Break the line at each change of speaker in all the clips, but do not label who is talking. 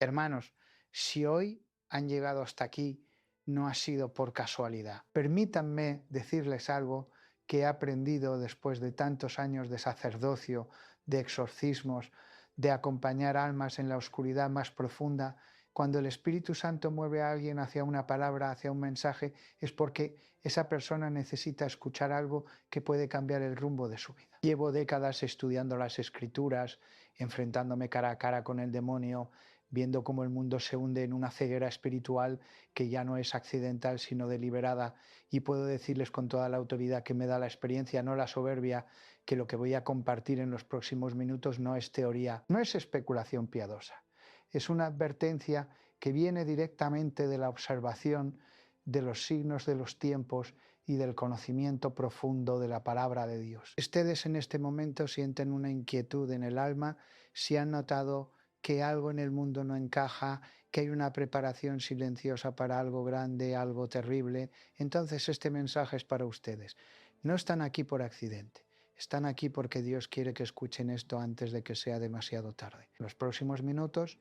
Hermanos, si hoy han llegado hasta aquí, no ha sido por casualidad. Permítanme decirles algo que he aprendido después de tantos años de sacerdocio, de exorcismos, de acompañar almas en la oscuridad más profunda. Cuando el Espíritu Santo mueve a alguien hacia una palabra, hacia un mensaje, es porque esa persona necesita escuchar algo que puede cambiar el rumbo de su vida. Llevo décadas estudiando las Escrituras, enfrentándome cara a cara con el demonio, viendo cómo el mundo se hunde en una ceguera espiritual que ya no es accidental sino deliberada, y puedo decirles con toda la autoridad que me da la experiencia, no la soberbia, que lo que voy a compartir en los próximos minutos no es teoría, no es especulación piadosa, es una advertencia que viene directamente de la observación de los signos de los tiempos y del conocimiento profundo de la palabra de Dios. Ustedes en este momento sienten una inquietud en el alma, si han notado que algo en el mundo no encaja, que hay una preparación silenciosa para algo grande, algo terrible, entonces este mensaje es para ustedes. No están aquí por accidente, están aquí porque Dios quiere que escuchen esto antes de que sea demasiado tarde. En los próximos minutos,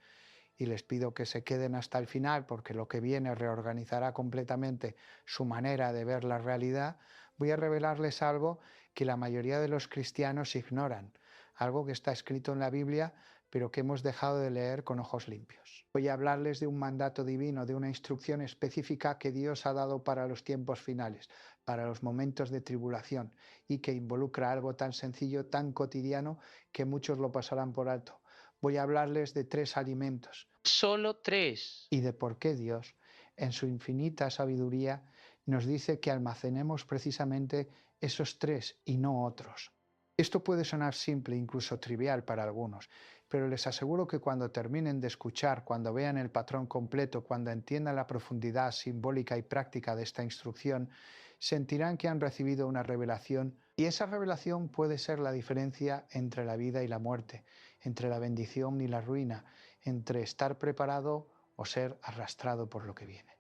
y les pido que se queden hasta el final porque lo que viene reorganizará completamente su manera de ver la realidad, voy a revelarles algo que la mayoría de los cristianos ignoran, algo que está escrito en la Biblia pero que hemos dejado de leer con ojos limpios. Voy a hablarles de un mandato divino, de una instrucción específica que Dios ha dado para los tiempos finales, para los momentos de tribulación, y que involucra algo tan sencillo, tan cotidiano, que muchos lo pasarán por alto. Voy a hablarles de 3 alimentos. Solo 3. Y de por qué Dios, en su infinita sabiduría, nos dice que almacenemos precisamente esos 3 y no otros. Esto puede sonar simple, incluso trivial para algunos, pero les aseguro que cuando terminen de escuchar, cuando vean el patrón completo, cuando entiendan la profundidad simbólica y práctica de esta instrucción, sentirán que han recibido una revelación, y esa revelación puede ser la diferencia entre la vida y la muerte, entre la bendición y la ruina, entre estar preparado o ser arrastrado por lo que viene.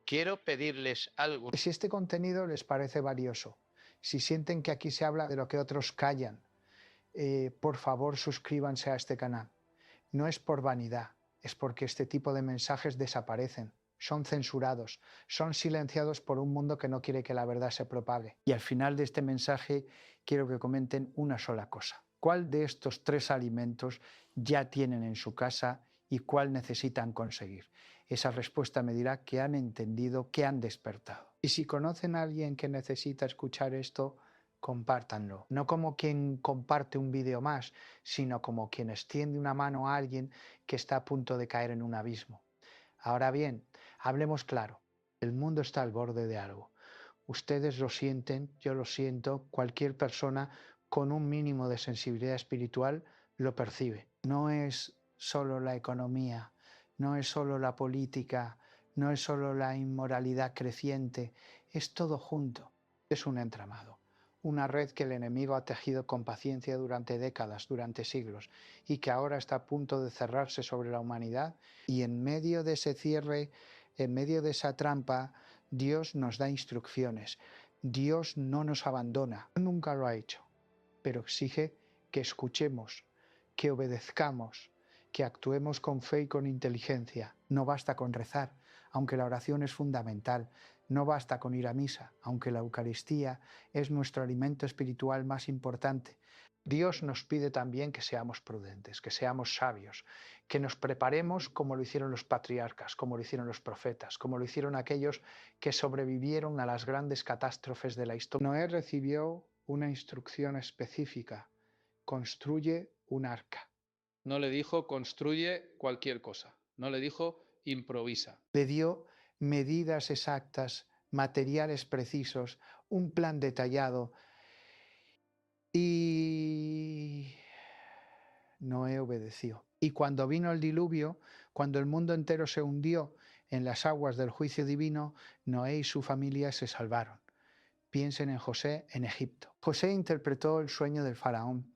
Quiero pedirles algo. Si este contenido les parece valioso, si sienten que aquí se habla de lo que otros callan, por favor suscríbanse a este canal. No es por vanidad, es porque este tipo de mensajes desaparecen, son censurados, son silenciados por un mundo que no quiere que la verdad se propague. Y al final de este mensaje quiero que comenten una sola cosa. ¿Cuál de estos 3 alimentos ya tienen en su casa y cuál necesitan conseguir? Esa respuesta me dirá que han entendido, que han despertado. Y si conocen a alguien que necesita escuchar esto, compártanlo. No como quien comparte un vídeo más, sino como quien extiende una mano a alguien que está a punto de caer en un abismo. Ahora bien, hablemos claro. El mundo está al borde de algo. Ustedes lo sienten, yo lo siento, cualquier persona con un mínimo de sensibilidad espiritual lo percibe. No es solo la economía, no es solo la política, no es solo la inmoralidad creciente, es todo junto. Es un entramado, una red que el enemigo ha tejido con paciencia durante décadas, durante siglos, y que ahora está a punto de cerrarse sobre la humanidad, y en medio de ese cierre, en medio de esa trampa, Dios nos da instrucciones. Dios no nos abandona, nunca lo ha hecho, pero exige que escuchemos, que obedezcamos, que actuemos con fe y con inteligencia. No basta con rezar, aunque la oración es fundamental. No basta con ir a misa, aunque la Eucaristía es nuestro alimento espiritual más importante. Dios nos pide también que seamos prudentes, que seamos sabios, que nos preparemos como lo hicieron los patriarcas, como lo hicieron los profetas, como lo hicieron aquellos que sobrevivieron a las grandes catástrofes de la historia. Noé recibió una instrucción específica: construye un arca.
No le dijo construye cualquier cosa, no le dijo improvisa.
Le dio medidas exactas, materiales precisos, un plan detallado, y Noé obedeció. Y cuando vino el diluvio, cuando el mundo entero se hundió en las aguas del juicio divino, Noé y su familia se salvaron. Piensen en José en Egipto. José interpretó el sueño del faraón.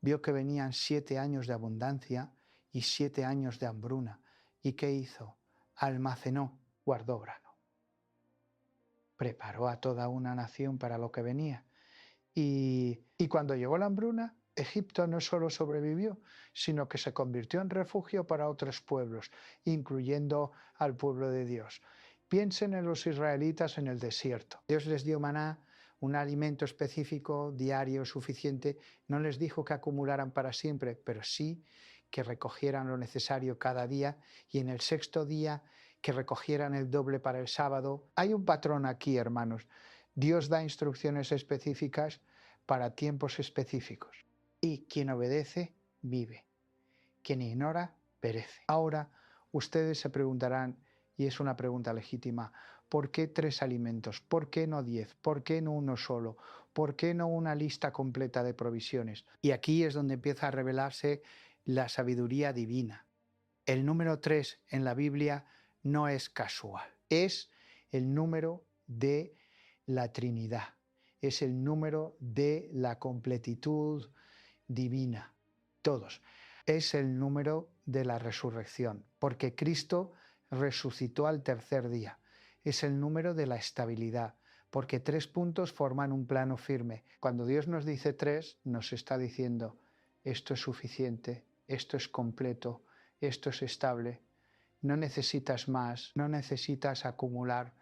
Vio que venían 7 años de abundancia y 7 años de hambruna. ¿Y qué hizo? Almacenó, guardó grano. Preparó a toda una nación para lo que venía. Y cuando llegó la hambruna, Egipto no solo sobrevivió, sino que se convirtió en refugio para otros pueblos, incluyendo al pueblo de Dios. Piensen en los israelitas en el desierto. Dios les dio maná, un alimento específico, diario, suficiente. No les dijo que acumularan para siempre, pero sí que recogieran lo necesario cada día, y en el sexto día que recogieran el doble para el sábado. Hay un patrón aquí, hermanos. Dios da instrucciones específicas para tiempos específicos. Y quien obedece, vive. Quien ignora, perece. Ahora, ustedes se preguntarán, y es una pregunta legítima, ¿por qué 3 alimentos? ¿Por qué no 10? ¿Por qué no uno solo? ¿Por qué no una lista completa de provisiones? Y aquí es donde empieza a revelarse la sabiduría divina. El número 3 en la Biblia no es casual, es el número de la Trinidad, es el número de la completitud divina, todos. Es el número de la resurrección, porque Cristo resucitó al tercer día. Es el número de la estabilidad, porque 3 puntos forman un plano firme. Cuando Dios nos dice 3, nos está diciendo, esto es suficiente, esto es completo, esto es estable, no necesitas más, no necesitas acumular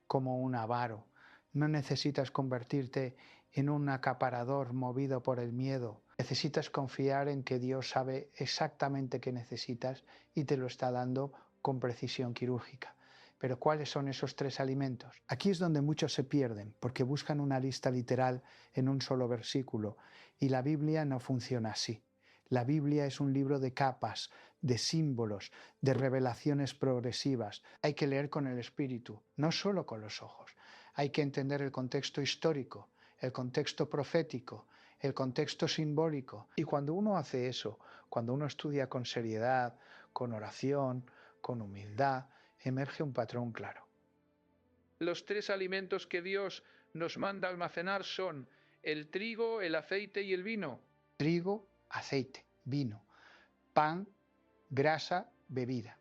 como un avaro, no necesitas convertirte en un acaparador movido por el miedo. Necesitas confiar en que Dios sabe exactamente qué necesitas y te lo está dando con precisión quirúrgica. Pero ¿cuáles son esos 3 alimentos? Aquí es donde muchos se pierden, porque buscan una lista literal en un solo versículo, y la Biblia no funciona así. La Biblia es un libro de capas, de símbolos, de revelaciones progresivas. Hay que leer con el espíritu, no solo con los ojos. Hay que entender el contexto histórico, el contexto profético, el contexto simbólico. Y cuando uno hace eso, cuando uno estudia con seriedad, con oración, con humildad, emerge un patrón claro.
Los 3 alimentos que Dios nos manda almacenar son el trigo, el aceite y el vino.
Trigo, aceite, vino, pan, grasa, bebida.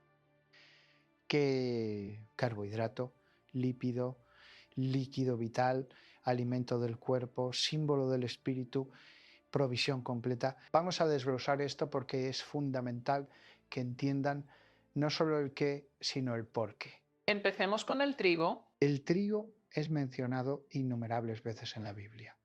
¿Qué carbohidrato, lípido, líquido vital, alimento del cuerpo, símbolo del espíritu, provisión completa? Vamos a desglosar esto porque es fundamental que entiendan no solo el qué, sino el por qué.
Empecemos con el trigo.
El trigo es mencionado innumerables veces en la Biblia.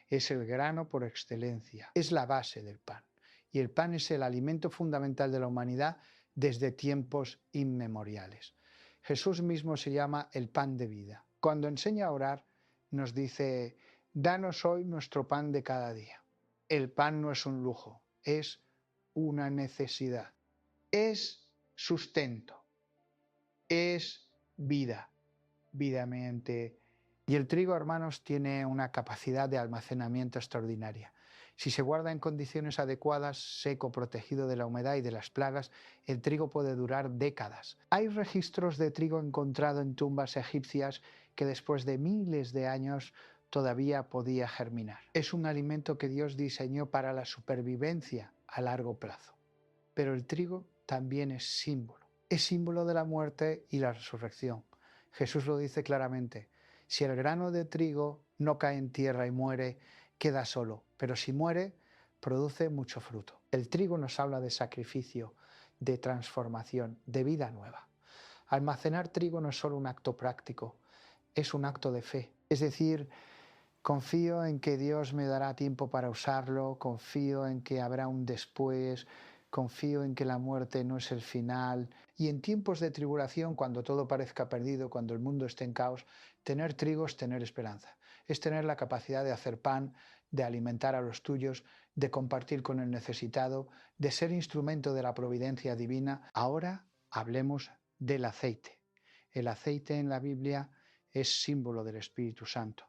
Es el grano por excelencia, es la base del pan. Y el pan es el alimento fundamental de la humanidad desde tiempos inmemoriales. Jesús mismo se llama el pan de vida. Cuando enseña a orar, nos dice, danos hoy nuestro pan de cada día. El pan no es un lujo, es una necesidad, es sustento, es vida, vida mediante. Y el trigo, hermanos, tiene una capacidad de almacenamiento extraordinaria. Si se guarda en condiciones adecuadas, seco, protegido de la humedad y de las plagas, el trigo puede durar décadas. Hay registros de trigo encontrado en tumbas egipcias que después de miles de años todavía podía germinar. Es un alimento que Dios diseñó para la supervivencia a largo plazo. Pero el trigo también es símbolo de la muerte y la resurrección. Jesús lo dice claramente, si el grano de trigo no cae en tierra y muere, queda solo, pero si muere, produce mucho fruto. El trigo nos habla de sacrificio, de transformación, de vida nueva. Almacenar trigo no es solo un acto práctico, es un acto de fe. Es decir, confío en que Dios me dará tiempo para usarlo, confío en que habrá un después, confío en que la muerte no es el final. Y en tiempos de tribulación, cuando todo parezca perdido, cuando el mundo esté en caos, tener trigo es tener esperanza. Es tener la capacidad de hacer pan, de alimentar a los tuyos, de compartir con el necesitado, de ser instrumento de la providencia divina. Ahora hablemos del aceite. El aceite en la Biblia es símbolo del Espíritu Santo.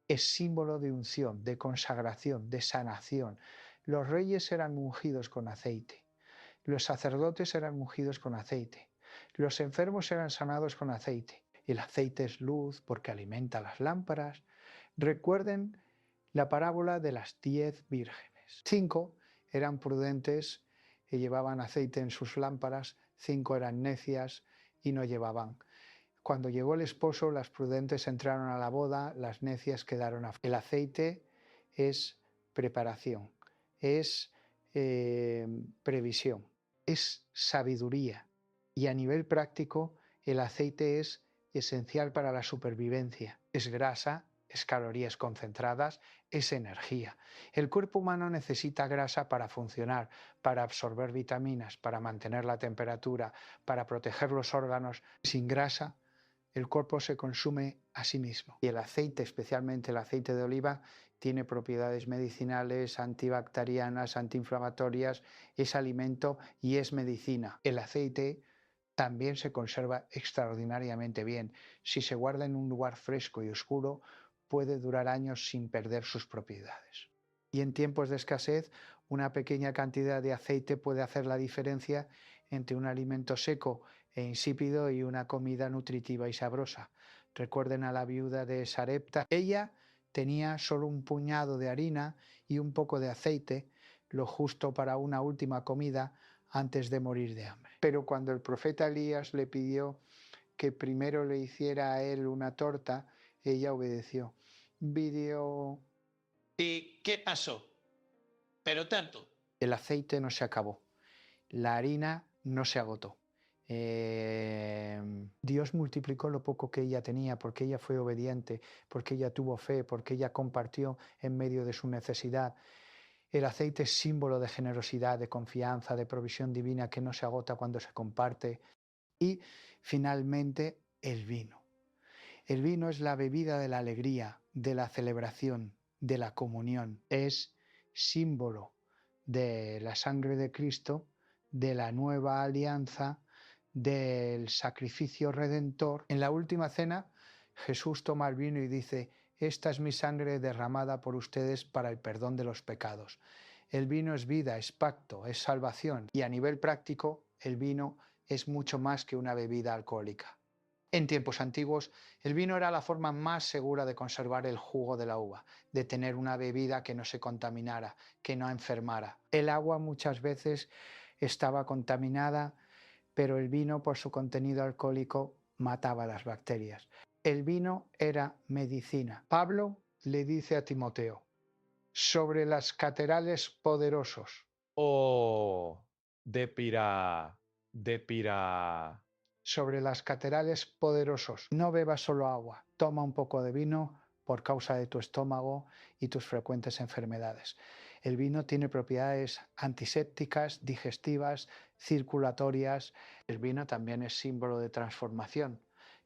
Es símbolo de unción, de consagración, de sanación. Los reyes eran ungidos con aceite. Los sacerdotes eran ungidos con aceite. Los enfermos eran sanados con aceite. El aceite es luz porque alimenta las lámparas. Recuerden la parábola de las 10 vírgenes. 5 eran prudentes y llevaban aceite en sus lámparas, 5 eran necias y no llevaban. Cuando llegó el esposo, las prudentes entraron a la boda, las necias quedaron afuera. El aceite es preparación, es previsión, es sabiduría. Y a nivel práctico, el aceite es esencial para la supervivencia. Es grasa, es calorías concentradas, es energía. El cuerpo humano necesita grasa para funcionar, para absorber vitaminas, para mantener la temperatura, para proteger los órganos. Sin grasa, el cuerpo se consume a sí mismo. Y el aceite, especialmente el aceite de oliva, tiene propiedades medicinales, antibacterianas, antiinflamatorias, es alimento y es medicina. El aceite también se conserva extraordinariamente bien. Si se guarda en un lugar fresco y oscuro, puede durar años sin perder sus propiedades. Y en tiempos de escasez, una pequeña cantidad de aceite puede hacer la diferencia entre un alimento seco e insípido y una comida nutritiva y sabrosa. Recuerden a la viuda de Sarepta. Ella tenía solo un puñado de harina y un poco de aceite, lo justo para una última comida antes de morir de hambre. Pero cuando el profeta Elías le pidió que primero le hiciera a él una torta, ella obedeció.
¿Y qué pasó? Pero tanto.
El aceite no se acabó, la harina no se agotó. Dios multiplicó lo poco que ella tenía porque ella fue obediente, porque ella tuvo fe, porque ella compartió en medio de su necesidad. El aceite es símbolo de generosidad, de confianza, de provisión divina que no se agota cuando se comparte. Y finalmente el vino. El vino es la bebida de la alegría, de la celebración, de la comunión. Es símbolo de la sangre de Cristo, de la nueva alianza, del sacrificio redentor. En la última cena, Jesús toma el vino y dice: esta es mi sangre derramada por ustedes para el perdón de los pecados. El vino es vida, es pacto, es salvación. Y a nivel práctico, el vino es mucho más que una bebida alcohólica. En tiempos antiguos, el vino era la forma más segura de conservar el jugo de la uva, de tener una bebida que no se contaminara, que no enfermara. El agua muchas veces estaba contaminada, pero el vino, por su contenido alcohólico, mataba las bacterias. El vino era medicina. Pablo le dice a Timoteo: sobre las caterales poderosos. Sobre las caterales poderosos. No bebas solo agua, toma un poco de vino por causa de tu estómago y tus frecuentes enfermedades. El vino tiene propiedades antisépticas, digestivas, circulatorias. El vino también es símbolo de transformación.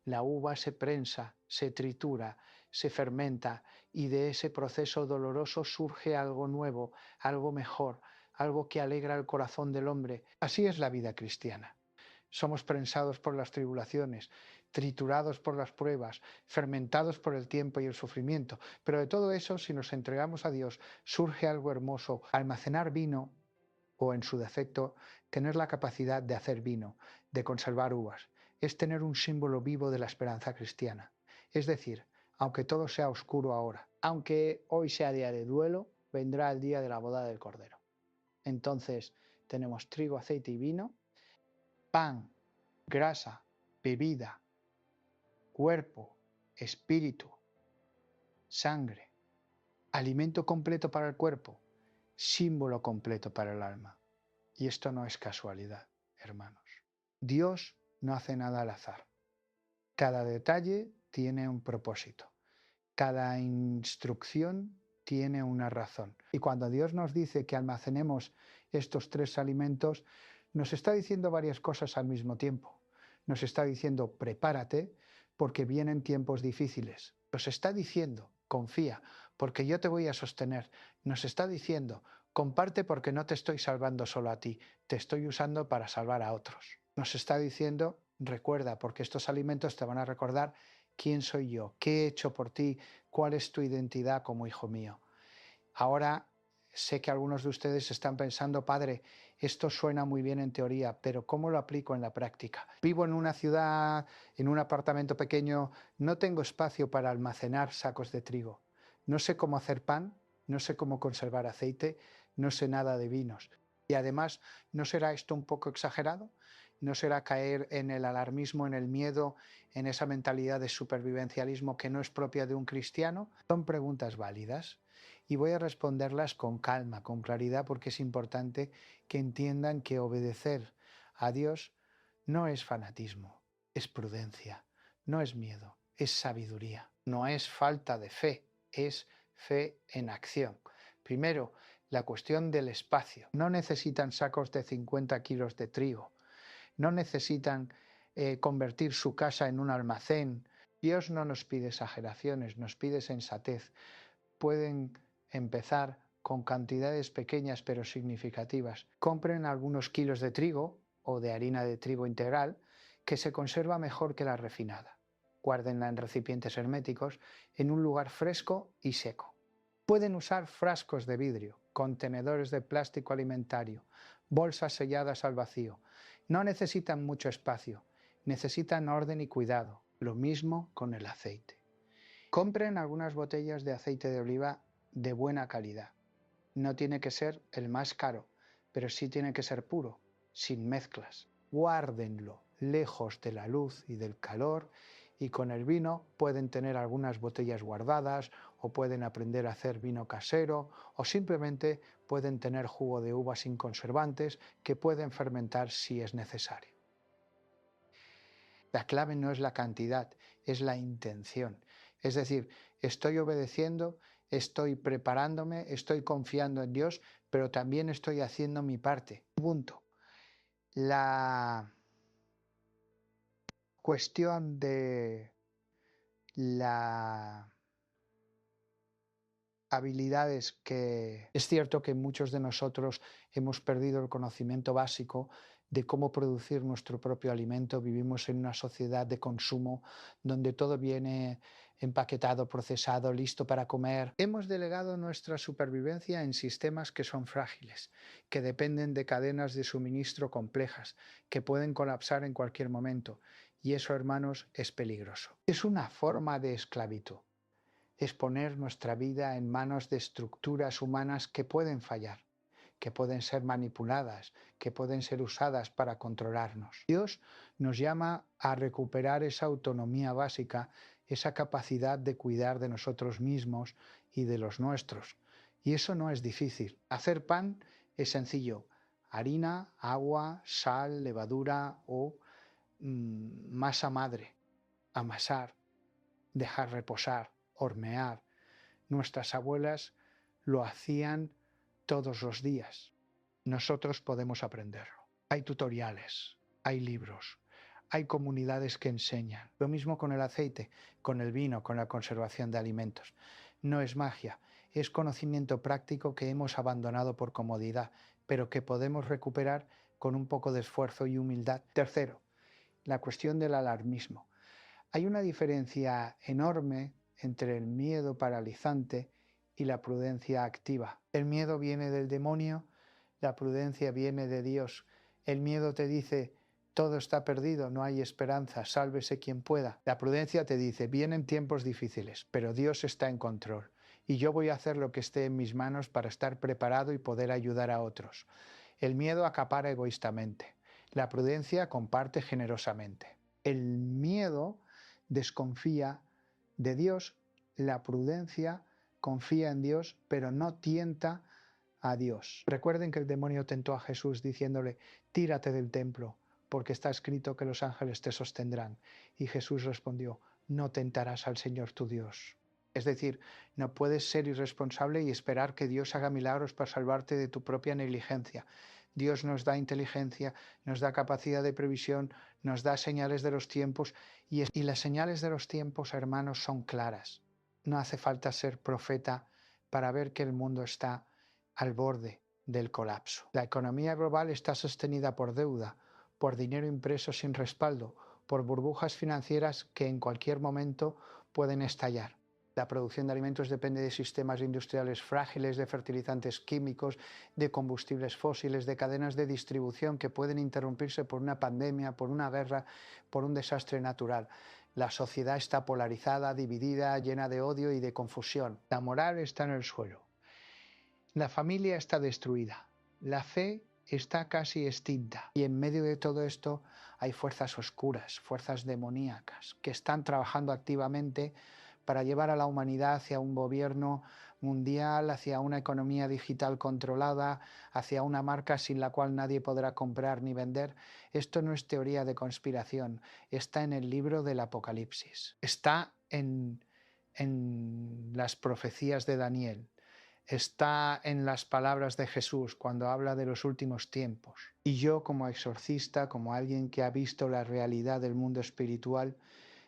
La uva se prensa, se tritura, se fermenta y de ese proceso doloroso surge algo nuevo, algo mejor, algo que alegra el corazón del hombre. Así es la vida cristiana. Somos prensados por las tribulaciones, triturados por las pruebas, fermentados por el tiempo y el sufrimiento. Pero de todo eso, si nos entregamos a Dios, surge algo hermoso. Almacenar vino, o en su defecto, tener la capacidad de hacer vino, de conservar uvas, es tener un símbolo vivo de la esperanza cristiana. Es decir, aunque todo sea oscuro ahora, aunque hoy sea día de duelo, vendrá el día de la boda del Cordero. Entonces tenemos trigo, aceite y vino, pan, grasa, bebida, cuerpo, espíritu, sangre, alimento completo para el cuerpo, símbolo completo para el alma. Y esto no es casualidad, hermanos. Dios no hace nada al azar. Cada detalle tiene un propósito. Cada instrucción tiene una razón. Y cuando Dios nos dice que almacenemos estos tres alimentos, nos está diciendo varias cosas al mismo tiempo. Nos está diciendo: prepárate porque vienen tiempos difíciles. Nos está diciendo: confía porque yo te voy a sostener. Nos está diciendo: comparte porque no te estoy salvando solo a ti, te estoy usando para salvar a otros. Nos está diciendo: recuerda, porque estos alimentos te van a recordar quién soy yo, qué he hecho por ti, cuál es tu identidad como hijo mío. Ahora sé que algunos de ustedes están pensando: padre, esto suena muy bien en teoría, pero ¿cómo lo aplico en la práctica? Vivo en una ciudad, en un apartamento pequeño, no tengo espacio para almacenar sacos de trigo. No sé cómo hacer pan, no sé cómo conservar aceite, no sé nada de vinos. Y además, ¿no será esto un poco exagerado? ¿No será caer en el alarmismo, en el miedo, en esa mentalidad de supervivencialismo que no es propia de un cristiano? Son preguntas válidas. y voy a responderlas con calma, con claridad, porque es importante que entiendan que obedecer a Dios no es fanatismo, es prudencia, no es miedo, es sabiduría, no es falta de fe, es fe en acción. Primero, la cuestión del espacio. No necesitan sacos de 50 kilos de trigo, no necesitan convertir su casa en un almacén. Dios no nos pide exageraciones, nos pide sensatez. Pueden empezar con cantidades pequeñas pero significativas. Compren algunos kilos de trigo o de harina de trigo integral que se conserva mejor que la refinada. Guárdenla en recipientes herméticos en un lugar fresco y seco. Pueden usar frascos de vidrio, contenedores de plástico alimentario, bolsas selladas al vacío. No necesitan mucho espacio, necesitan orden y cuidado. Lo mismo con el aceite. Compren algunas botellas de aceite de oliva de buena calidad. No tiene que ser el más caro, pero sí tiene que ser puro, sin mezclas. Guárdenlo lejos de la luz y del calor, y con el vino pueden tener algunas botellas guardadas, o pueden aprender a hacer vino casero, o simplemente pueden tener jugo de uva sin conservantes que pueden fermentar si es necesario. La clave no es la cantidad, es la intención. Es decir, estoy obedeciendo, estoy preparándome, estoy confiando en Dios, pero también estoy haciendo mi parte. Punto. La cuestión de las habilidades, que es cierto que muchos de nosotros hemos perdido el conocimiento básico de cómo producir nuestro propio alimento. Vivimos en una sociedad de consumo donde todo viene empaquetado, procesado, listo para comer. Hemos delegado nuestra supervivencia en sistemas que son frágiles, que dependen de cadenas de suministro complejas, que pueden colapsar en cualquier momento. Y eso, hermanos, es peligroso. Es una forma de esclavitud. Es poner nuestra vida en manos de estructuras humanas que pueden fallar, que pueden ser manipuladas, que pueden ser usadas para controlarnos. Dios nos llama a recuperar esa autonomía básica, esa capacidad de cuidar de nosotros mismos y de los nuestros. Y eso no es difícil. Hacer pan es sencillo. Harina, agua, sal, levadura o masa madre. Amasar, dejar reposar, hornear. Nuestras abuelas lo hacían todos los días. Nosotros podemos aprenderlo. Hay tutoriales, hay libros, hay comunidades que enseñan. Lo mismo con el aceite, con el vino, con la conservación de alimentos. No es magia, es conocimiento práctico que hemos abandonado por comodidad, pero que podemos recuperar con un poco de esfuerzo y humildad. Tercero, la cuestión del alarmismo. Hay una diferencia enorme entre el miedo paralizante y la prudencia activa. El miedo viene del demonio, la prudencia viene de Dios. El miedo te dice, todo está perdido, no hay esperanza, sálvese quien pueda. La prudencia te dice, vienen tiempos difíciles, pero Dios está en control y yo voy a hacer lo que esté en mis manos para estar preparado y poder ayudar a otros. El miedo acapara egoístamente, la prudencia comparte generosamente. El miedo desconfía de Dios, la prudencia confía en Dios, pero no tienta a Dios. Recuerden que el demonio tentó a Jesús diciéndole, tírate del templo, porque está escrito que los ángeles te sostendrán. Y Jesús respondió, no tentarás al Señor tu Dios. Es decir, no puedes ser irresponsable y esperar que Dios haga milagros para salvarte de tu propia negligencia. Dios nos da inteligencia, nos da capacidad de previsión, nos da señales de los tiempos y las señales de los tiempos, hermanos, son claras. No hace falta ser profeta para ver que el mundo está al borde del colapso. La economía global está sostenida por deuda, por dinero impreso sin respaldo, por burbujas financieras que en cualquier momento pueden estallar. La producción de alimentos depende de sistemas industriales frágiles, de fertilizantes químicos, de combustibles fósiles, de cadenas de distribución que pueden interrumpirse por una pandemia, por una guerra, por un desastre natural. La sociedad está polarizada, dividida, llena de odio y de confusión. La moral está en el suelo. La familia está destruida. La fe está casi extinta. Y en medio de todo esto hay fuerzas oscuras, fuerzas demoníacas, que están trabajando activamente para llevar a la humanidad hacia un gobierno mundial, hacia una economía digital controlada, hacia una marca sin la cual nadie podrá comprar ni vender. Esto no es teoría de conspiración, está en el libro del Apocalipsis, está en las profecías de Daniel, está en las palabras de Jesús cuando habla de los últimos tiempos. Y yo, como exorcista, como alguien que ha visto la realidad del mundo espiritual,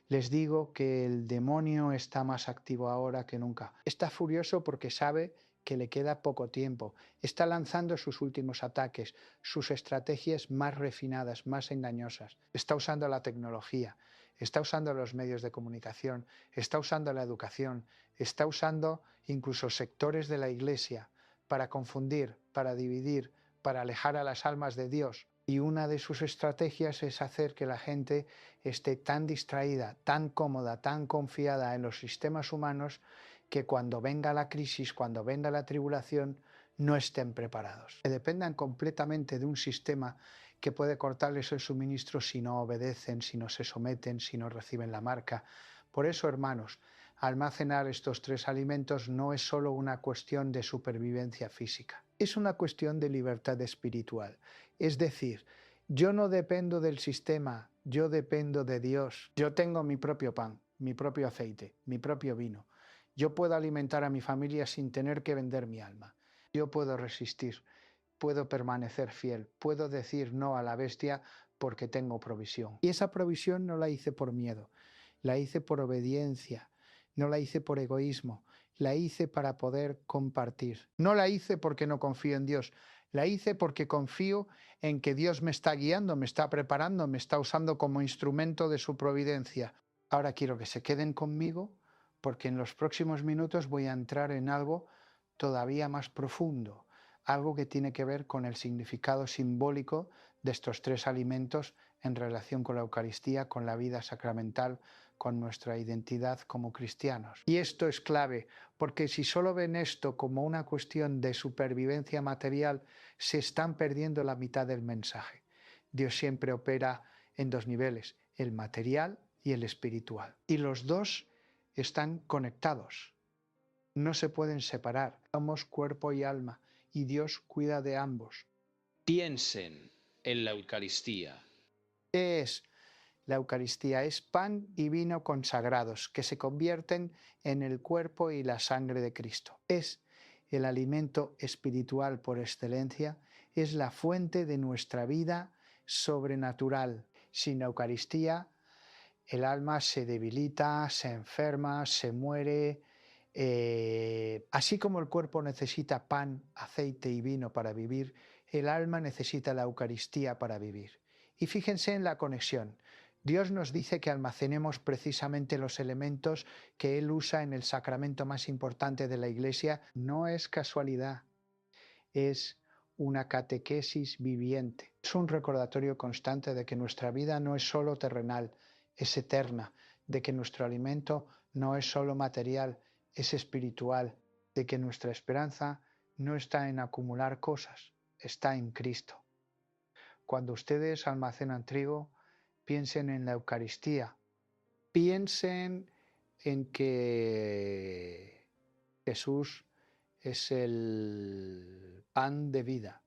les digo que el demonio está más activo ahora que nunca. Está furioso porque sabe que le queda poco tiempo. Está lanzando sus últimos ataques, sus estrategias más refinadas, más engañosas. Está usando la tecnología, está usando los medios de comunicación, está usando la educación, está usando incluso sectores de la Iglesia para confundir, para dividir, para alejar a las almas de Dios. Y una de sus estrategias es hacer que la gente esté tan distraída, tan cómoda, tan confiada en los sistemas humanos, que cuando venga la crisis, cuando venga la tribulación, no estén preparados. Que dependan completamente de un sistema que puede cortarles el suministro si no obedecen, si no se someten, si no reciben la marca. Por eso, hermanos, almacenar estos tres alimentos no es solo una cuestión de supervivencia física, es una cuestión de libertad espiritual. Es decir, yo no dependo del sistema, yo dependo de Dios. Yo tengo mi propio pan, mi propio aceite, mi propio vino. Yo puedo alimentar a mi familia sin tener que vender mi alma. Yo puedo resistir, puedo permanecer fiel, puedo decir no a la bestia porque tengo provisión. Y esa provisión no la hice por miedo, la hice por obediencia, no la hice por egoísmo, la hice para poder compartir. No la hice porque no confío en Dios, la hice porque confío en que Dios me está guiando, me está preparando, me está usando como instrumento de su providencia. Ahora quiero que se queden conmigo porque en los próximos minutos voy a entrar en algo todavía más profundo, algo que tiene que ver con el significado simbólico de estos tres alimentos en relación con la Eucaristía, con la vida sacramental, con nuestra identidad como cristianos. Y esto es clave, porque si solo ven esto como una cuestión de supervivencia material, se están perdiendo la mitad del mensaje. Dios siempre opera en dos niveles, el material y el espiritual. Y los dos están conectados, no se pueden separar. Somos cuerpo y alma, y Dios cuida de ambos.
Piensen en la Eucaristía.
¿Qué es la Eucaristía? Es pan y vino consagrados que se convierten en el cuerpo y la sangre de Cristo. Es el alimento espiritual por excelencia, es la fuente de nuestra vida sobrenatural. Sin Eucaristía, el alma se debilita, se enferma, se muere. Así como el cuerpo necesita pan, aceite y vino para vivir, el alma necesita la Eucaristía para vivir. Y fíjense en la conexión. Dios nos dice que almacenemos precisamente los elementos que Él usa en el sacramento más importante de la Iglesia. No es casualidad, es una catequesis viviente. Es un recordatorio constante de que nuestra vida no es solo terrenal, es eterna, de que nuestro alimento no es solo material, es espiritual, de que nuestra esperanza no está en acumular cosas, está en Cristo. Cuando ustedes almacenan trigo, piensen en la Eucaristía, piensen en que Jesús es el pan de vida.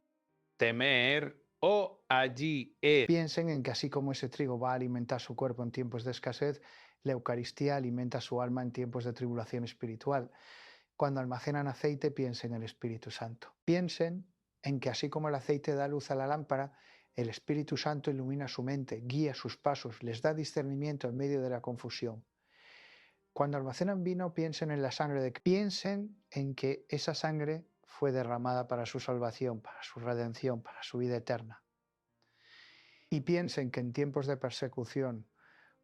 Temer, oh allí es.
Piensen en que así como ese trigo va a alimentar su cuerpo en tiempos de escasez, la Eucaristía alimenta su alma en tiempos de tribulación espiritual. Cuando almacenan aceite, piensen en el Espíritu Santo. Piensen en que así como el aceite da luz a la lámpara, el Espíritu Santo ilumina su mente, guía sus pasos, les da discernimiento en medio de la confusión. Cuando almacenan vino, piensen en la sangre de Cristo. Piensen en que esa sangre fue derramada para su salvación, para su redención, para su vida eterna. Y piensen que en tiempos de persecución,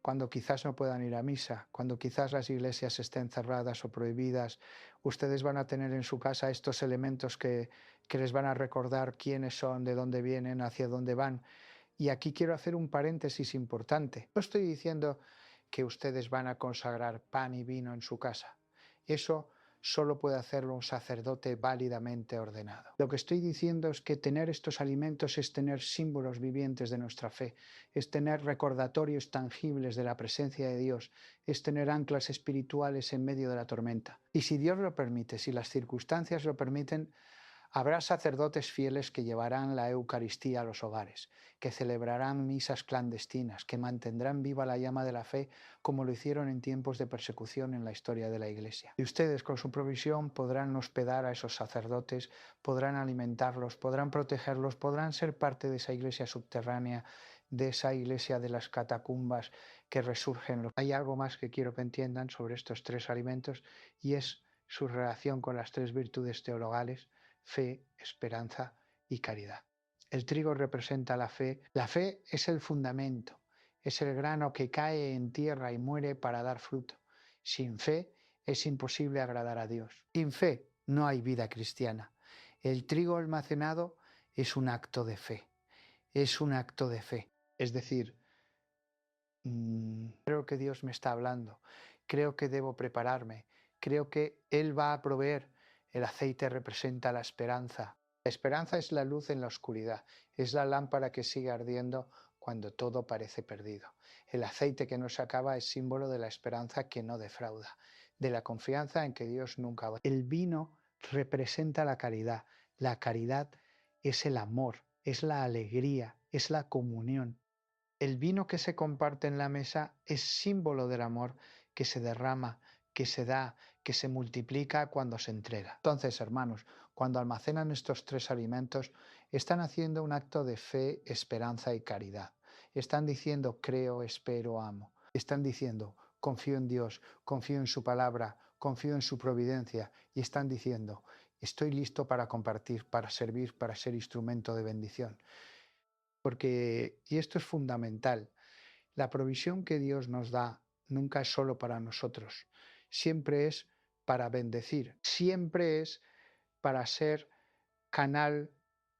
cuando quizás no puedan ir a misa, cuando quizás las iglesias estén cerradas o prohibidas, ustedes van a tener en su casa estos elementos que les van a recordar quiénes son, de dónde vienen, hacia dónde van. Y aquí quiero hacer un paréntesis importante. No estoy diciendo que ustedes van a consagrar pan y vino en su casa. Eso solo puede hacerlo un sacerdote válidamente ordenado. Lo que estoy diciendo es que tener estos alimentos es tener símbolos vivientes de nuestra fe, es tener recordatorios tangibles de la presencia de Dios, es tener anclas espirituales en medio de la tormenta. Y si Dios lo permite, si las circunstancias lo permiten, habrá sacerdotes fieles que llevarán la Eucaristía a los hogares, que celebrarán misas clandestinas, que mantendrán viva la llama de la fe como lo hicieron en tiempos de persecución en la historia de la Iglesia. Y ustedes con su provisión podrán hospedar a esos sacerdotes, podrán alimentarlos, podrán protegerlos, podrán ser parte de esa iglesia subterránea, de esa iglesia de las catacumbas que resurgen. Hay algo más que quiero que entiendan sobre estos tres alimentos y es su relación con las tres virtudes teologales: fe, esperanza y caridad. El trigo representa la fe. La fe es el fundamento, es el grano que cae en tierra y muere para dar fruto. Sin fe es imposible agradar a Dios. Sin fe no hay vida cristiana. El trigo almacenado es un acto de fe. Es un acto de fe. Es decir, creo que Dios me está hablando. Creo que debo prepararme. Creo que Él va a proveer. El aceite representa la esperanza. La esperanza es la luz en la oscuridad, es la lámpara que sigue ardiendo cuando todo parece perdido. El aceite que no se acaba es símbolo de la esperanza que no defrauda, de la confianza en que Dios nunca va. El vino representa la caridad. La caridad es el amor, es la alegría, es la comunión. El vino que se comparte en la mesa es símbolo del amor que se derrama, que se da, que se multiplica cuando se entrega. Entonces, hermanos, cuando almacenan estos tres alimentos, están haciendo un acto de fe, esperanza y caridad. Están diciendo creo, espero, amo. Están diciendo confío en Dios, confío en su palabra, confío en su providencia. Y están diciendo estoy listo para compartir, para servir, para ser instrumento de bendición. Porque, y esto es fundamental, la provisión que Dios nos da nunca es solo para nosotros, siempre es para bendecir, siempre es para ser canal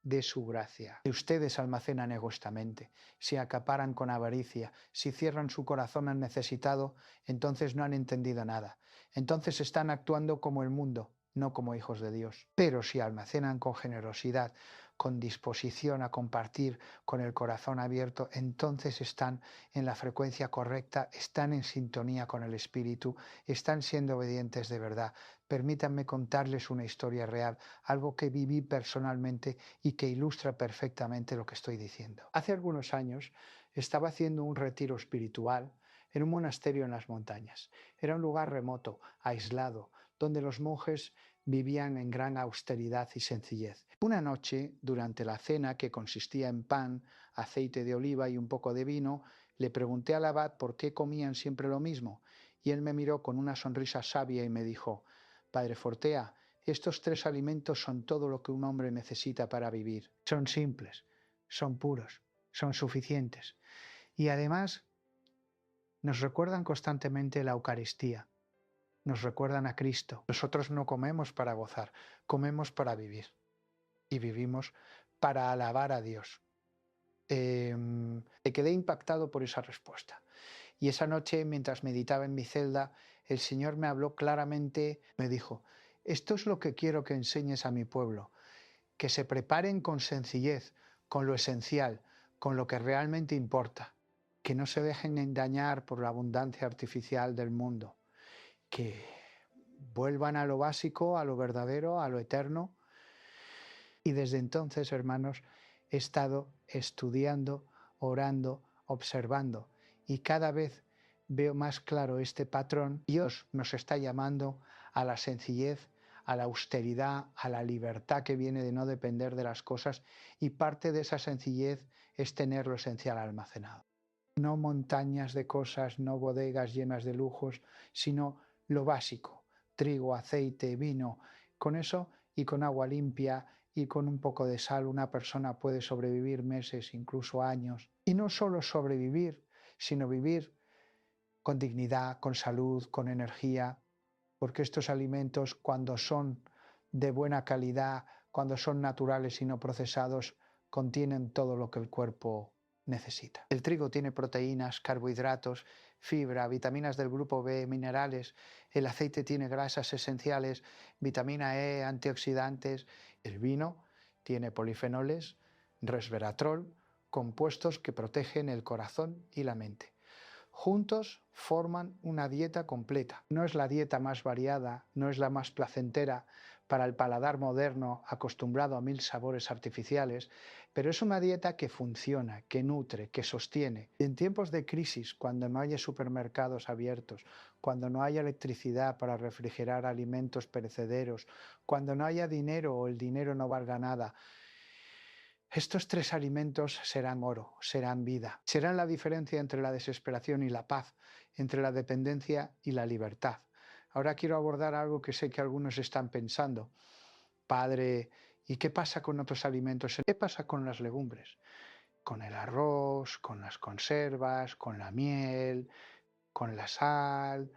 de su gracia. Si ustedes almacenan egoístamente, si acaparan con avaricia, si cierran su corazón al necesitado, entonces no han entendido nada. Entonces están actuando como el mundo, no como hijos de Dios. Pero si almacenan con generosidad, con disposición a compartir, con el corazón abierto, entonces están en la frecuencia correcta, están en sintonía con el Espíritu, están siendo obedientes de verdad. Permítanme contarles una historia real, algo que viví personalmente y que ilustra perfectamente lo que estoy diciendo. Hace algunos años estaba haciendo un retiro espiritual en un monasterio en las montañas. Era un lugar remoto, aislado, donde los monjes vivían en gran austeridad y sencillez. Una noche, durante la cena, que consistía en pan, aceite de oliva y un poco de vino, le pregunté al abad por qué comían siempre lo mismo, y él me miró con una sonrisa sabia y me dijo: Padre Fortea, estos tres alimentos son todo lo que un hombre necesita para vivir. Son simples, son puros, son suficientes. Y además nos recuerdan constantemente la Eucaristía. Nos recuerdan a Cristo. Nosotros no comemos para gozar, comemos para vivir. Y vivimos para alabar a Dios. Me quedé impactado por esa respuesta. Y esa noche, mientras meditaba en mi celda, el Señor me habló claramente, me dijo: esto es lo que quiero que enseñes a mi pueblo, que se preparen con sencillez, con lo esencial, con lo que realmente importa, que no se dejen engañar por la abundancia artificial del mundo, que vuelvan a lo básico, a lo verdadero, a lo eterno. Y desde entonces, hermanos, he estado estudiando, orando, observando, y cada vez veo más claro este patrón. Dios nos está llamando a la sencillez, a la austeridad, a la libertad que viene de no depender de las cosas, y parte de esa sencillez es tener lo esencial almacenado. No montañas de cosas, no bodegas llenas de lujos, sino lo básico: trigo, aceite, vino. Con eso y con agua limpia y con un poco de sal, una persona puede sobrevivir meses, incluso años. Y no solo sobrevivir, sino vivir con dignidad, con salud, con energía, porque estos alimentos, cuando son de buena calidad, cuando son naturales y no procesados, contienen todo lo que el cuerpo necesita. El trigo tiene proteínas, carbohidratos, fibra, vitaminas del grupo B, minerales. El aceite tiene grasas esenciales, vitamina E, antioxidantes. El vino tiene polifenoles, resveratrol, compuestos que protegen el corazón y la mente. Juntos forman una dieta completa. No es la dieta más variada, no es la más placentera para el paladar moderno acostumbrado a 1000 sabores artificiales, pero es una dieta que funciona, que nutre, que sostiene. En tiempos de crisis, cuando no haya supermercados abiertos, cuando no haya electricidad para refrigerar alimentos perecederos, cuando no haya dinero o el dinero no valga nada, estos 3 alimentos serán oro, serán vida, serán la diferencia entre la desesperación y la paz, entre la dependencia y la libertad. Ahora quiero abordar algo que sé que algunos están pensando. Padre, ¿y qué pasa con otros alimentos? ¿Qué pasa con las legumbres? Con el arroz, con las conservas, con la miel, con la sal.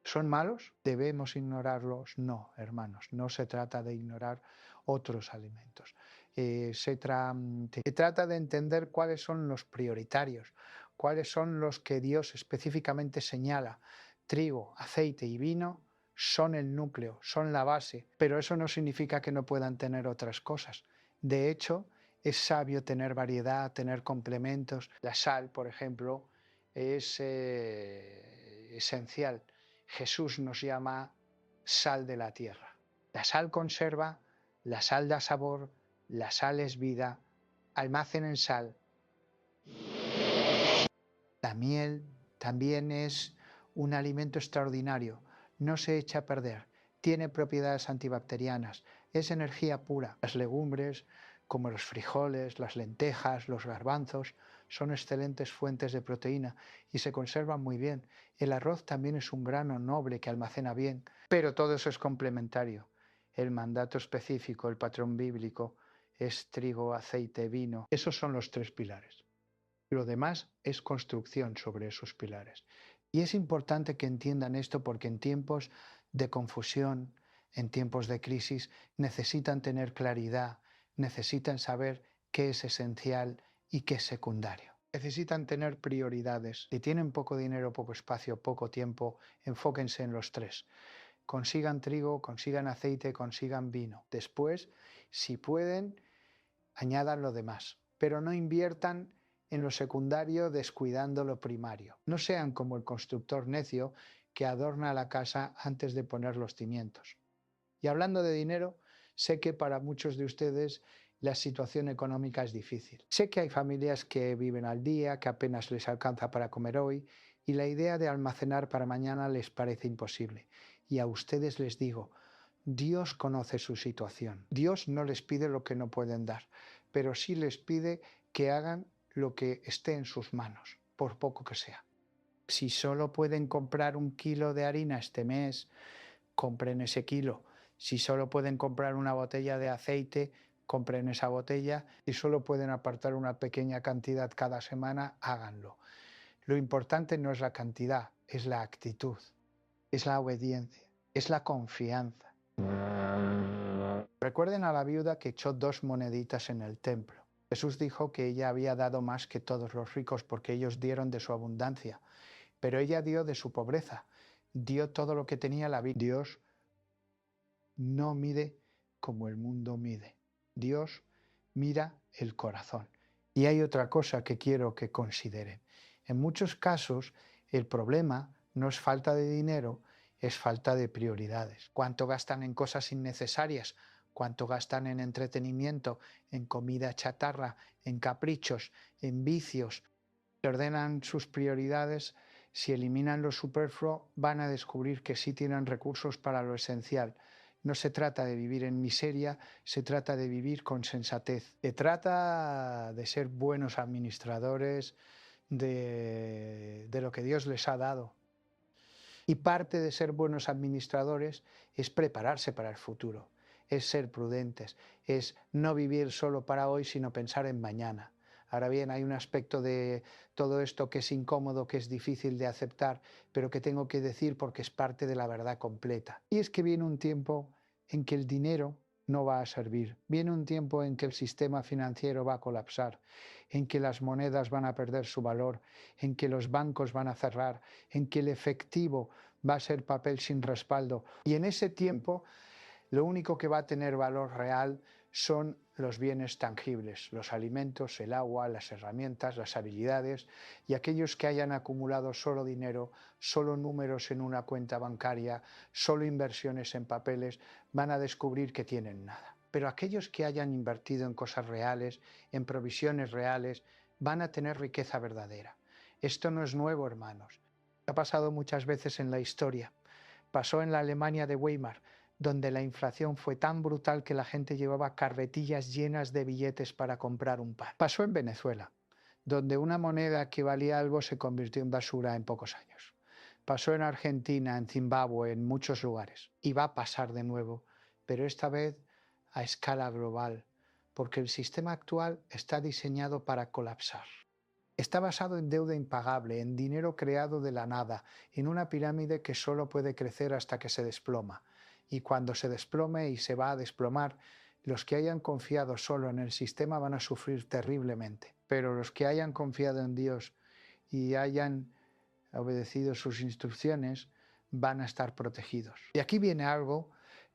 ¿Son malos? ¿Debemos ignorarlos? No, hermanos, no se trata de ignorar otros alimentos. Se trata de entender cuáles son los prioritarios, cuáles son los que Dios específicamente señala. Trigo, aceite y vino son el núcleo, son la base, pero eso no significa que no puedan tener otras cosas. De hecho, es sabio tener variedad, tener complementos. La sal, por ejemplo, es esencial. Jesús nos llama sal de la tierra. La sal conserva, la sal da sabor, la sal es vida, almacenen sal. La miel también es un alimento extraordinario, no se echa a perder, tiene propiedades antibacterianas, es energía pura. Las legumbres, como los frijoles, las lentejas, los garbanzos, son excelentes fuentes de proteína y se conservan muy bien. El arroz también es un grano noble que almacena bien, pero todo eso es complementario. El mandato específico, el patrón bíblico, es trigo, aceite, vino. Esos son los 3 pilares. Lo demás es construcción sobre esos pilares. Y es importante que entiendan esto porque en tiempos de confusión, en tiempos de crisis, necesitan tener claridad, necesitan saber qué es esencial y qué es secundario. Necesitan tener prioridades. Si tienen poco dinero, poco espacio, poco tiempo, enfóquense en los 3. Consigan trigo, consigan aceite, consigan vino. Después, si pueden, añadan lo demás, pero no inviertan en lo secundario descuidando lo primario. No sean como el constructor necio que adorna la casa antes de poner los cimientos. Y hablando de dinero, sé que para muchos de ustedes la situación económica es difícil. Sé que hay familias que viven al día, que apenas les alcanza para comer hoy, y la idea de almacenar para mañana les parece imposible. Y a ustedes les digo, Dios conoce su situación. Dios no les pide lo que no pueden dar, pero sí les pide que hagan lo que esté en sus manos, por poco que sea. Si solo pueden comprar 1 kilo de harina este mes, compren ese kilo. Si solo pueden comprar una botella de aceite, compren esa botella. Si solo pueden apartar una pequeña cantidad cada semana, háganlo. Lo importante no es la cantidad, es la actitud, es la obediencia, es la confianza. Recuerden a la viuda que echó 2 moneditas en el templo. Jesús dijo que ella había dado más que todos los ricos porque ellos dieron de su abundancia, pero ella dio de su pobreza, dio todo lo que tenía la vida. Dios no mide como el mundo mide. Dios mira el corazón. Y hay otra cosa que quiero que consideren. En muchos casos, el problema no es falta de dinero, es falta de prioridades. ¿Cuánto gastan en cosas innecesarias? ¿Cuánto gastan en entretenimiento, en comida chatarra, en caprichos, en vicios? Si ordenan sus prioridades, si eliminan lo superfluo, van a descubrir que sí tienen recursos para lo esencial. No se trata de vivir en miseria, se trata de vivir con sensatez. Se trata de ser buenos administradores de lo que Dios les ha dado. Y parte de ser buenos administradores es prepararse para el futuro, es ser prudentes, es no vivir solo para hoy, sino pensar en mañana. Ahora bien, hay un aspecto de todo esto que es incómodo, que es difícil de aceptar, pero que tengo que decir porque es parte de la verdad completa. Y es que viene un tiempo en que el dinero no va a servir. Viene un tiempo en que el sistema financiero va a colapsar, en que las monedas van a perder su valor, en que los bancos van a cerrar, en que el efectivo va a ser papel sin respaldo. Y en ese tiempo lo único que va a tener valor real son los bienes tangibles, los alimentos, el agua, las herramientas, las habilidades, y aquellos que hayan acumulado solo dinero, solo números en una cuenta bancaria, solo inversiones en papeles, van a descubrir que tienen nada. Pero aquellos que hayan invertido en cosas reales, en provisiones reales, van a tener riqueza verdadera. Esto no es nuevo, hermanos. Ha pasado muchas veces en la historia. Pasó en la Alemania de Weimar, donde la inflación fue tan brutal que la gente llevaba carretillas llenas de billetes para comprar un pan. Pasó en Venezuela, donde una moneda que valía algo se convirtió en basura en pocos años. Pasó en Argentina, en Zimbabue, en muchos lugares. Y va a pasar de nuevo, pero esta vez a escala global, porque el sistema actual está diseñado para colapsar. Está basado en deuda impagable, en dinero creado de la nada, en una pirámide que solo puede crecer hasta que se desploma. Y cuando se desplome y se va a desplomar, los que hayan confiado solo en el sistema van a sufrir terriblemente. Pero los que hayan confiado en Dios y hayan obedecido sus instrucciones van a estar protegidos. Y aquí viene algo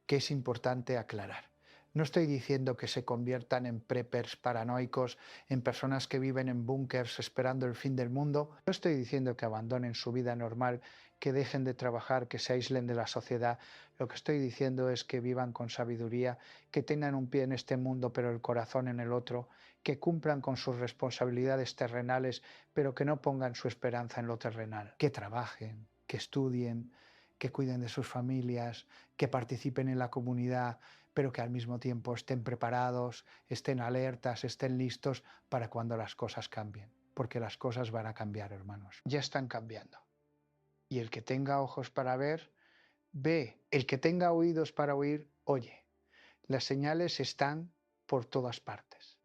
que es importante aclarar. No estoy diciendo que se conviertan en preppers paranoicos, en personas que viven en búnkers esperando el fin del mundo. No estoy diciendo que abandonen su vida normal, que dejen de trabajar, que se aíslen de la sociedad. Lo que estoy diciendo es que vivan con sabiduría, que tengan un pie en este mundo pero el corazón en el otro, que cumplan con sus responsabilidades terrenales pero que no pongan su esperanza en lo terrenal. Que trabajen, que estudien, que cuiden de sus familias, que participen en la comunidad, pero que al mismo tiempo estén preparados, estén alertas, estén listos para cuando las cosas cambien. Porque las cosas van a cambiar, hermanos. Ya están cambiando. Y el que tenga ojos para ver, ve. El que tenga oídos para oír, oye. Las señales están por todas partes.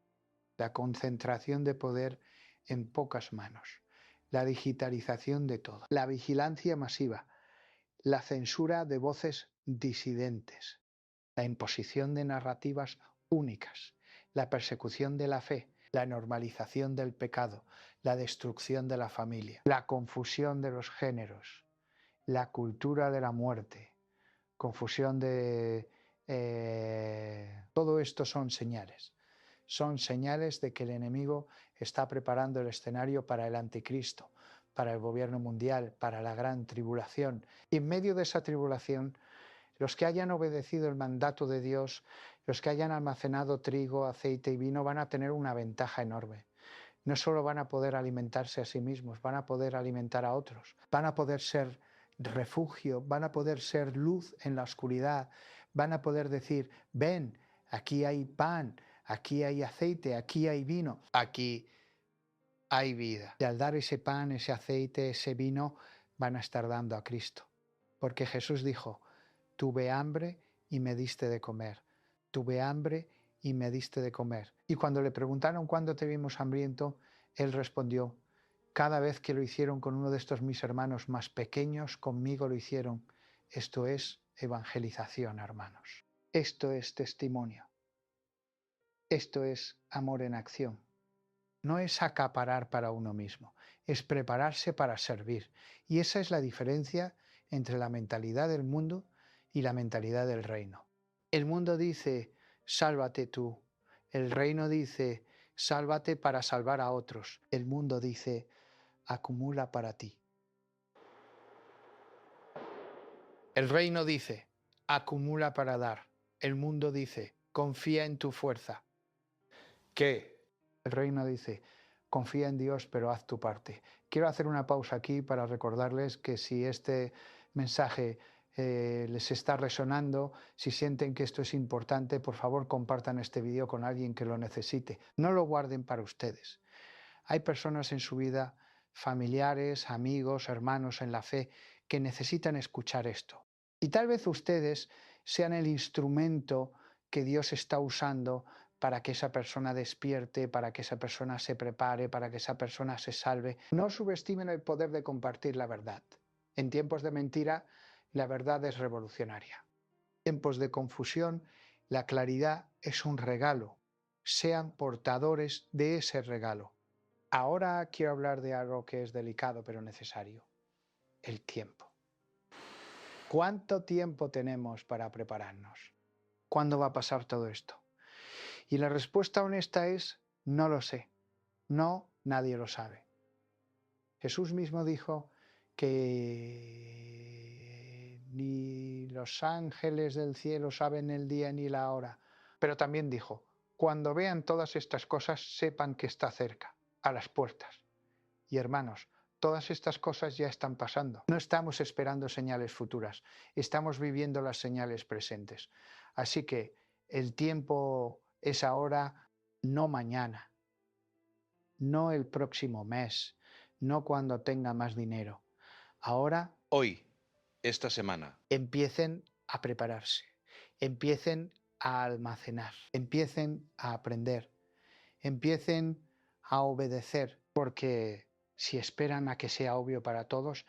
La concentración de poder en pocas manos. La digitalización de todo. La vigilancia masiva. La censura de voces disidentes. La imposición de narrativas únicas, la persecución de la fe, la normalización del pecado, la destrucción de la familia, la confusión de los géneros, la cultura de la muerte, confusión de... todo esto son señales. Son señales de que el enemigo está preparando el escenario para el anticristo, para el gobierno mundial, para la gran tribulación. Y en medio de esa tribulación, los que hayan obedecido el mandato de Dios, los que hayan almacenado trigo, aceite y vino, van a tener una ventaja enorme. No solo van a poder alimentarse a sí mismos, van a poder alimentar a otros, van a poder ser refugio, van a poder ser luz en la oscuridad, van a poder decir, ven, aquí hay pan, aquí hay aceite, aquí hay vino, aquí hay vida. Y al dar ese pan, ese aceite, ese vino, van a estar dando a Cristo. Porque Jesús dijo, tuve hambre y me diste de comer. Tuve hambre y me diste de comer. Y cuando le preguntaron cuándo te vimos hambriento, él respondió, cada vez que lo hicieron con uno de estos mis hermanos más pequeños, conmigo lo hicieron. Esto es evangelización, hermanos. Esto es testimonio. Esto es amor en acción. No es acaparar para uno mismo, es prepararse para servir. Y esa es la diferencia entre la mentalidad del mundo y la mentalidad del reino. El mundo dice, sálvate tú. El reino dice, sálvate para salvar a otros. El mundo dice, acumula para ti. El reino dice, acumula para dar. El mundo dice, confía en tu fuerza. ¿Qué? El reino dice, confía en Dios, pero haz tu parte. Quiero hacer una pausa aquí para recordarles que si este mensaje les está resonando, si sienten que esto es importante, por favor compartan este vídeo con alguien que lo necesite. No lo guarden para ustedes. Hay personas en su vida, familiares, amigos, hermanos en la fe, que necesitan escuchar esto. Y tal vez ustedes sean el instrumento que Dios está usando para que esa persona despierte, para que esa persona se prepare, para que esa persona se salve. No subestimen el poder de compartir la verdad. En tiempos de mentira, la verdad es revolucionaria. En tiempos de confusión, La claridad es un regalo. Sean portadores de ese regalo. Ahora quiero hablar de algo que es delicado pero necesario. El tiempo. ¿Cuánto tiempo tenemos para prepararnos? ¿Cuándo va a pasar todo esto? Y la respuesta honesta es, no lo sé. No, nadie lo sabe. Jesús mismo dijo que ni los ángeles del cielo saben el día ni la hora. Pero también dijo, cuando vean todas estas cosas, sepan que está cerca, a las puertas. Y hermanos, todas estas cosas ya están pasando. No estamos esperando señales futuras, estamos viviendo las señales presentes. Así que el tiempo es ahora, no mañana, no el próximo mes, no cuando tenga más dinero. Ahora
Hoy, esta semana.
empiecen a prepararse, empiecen a almacenar, empiecen a aprender, empiecen a obedecer, porque si esperan a que sea obvio para todos,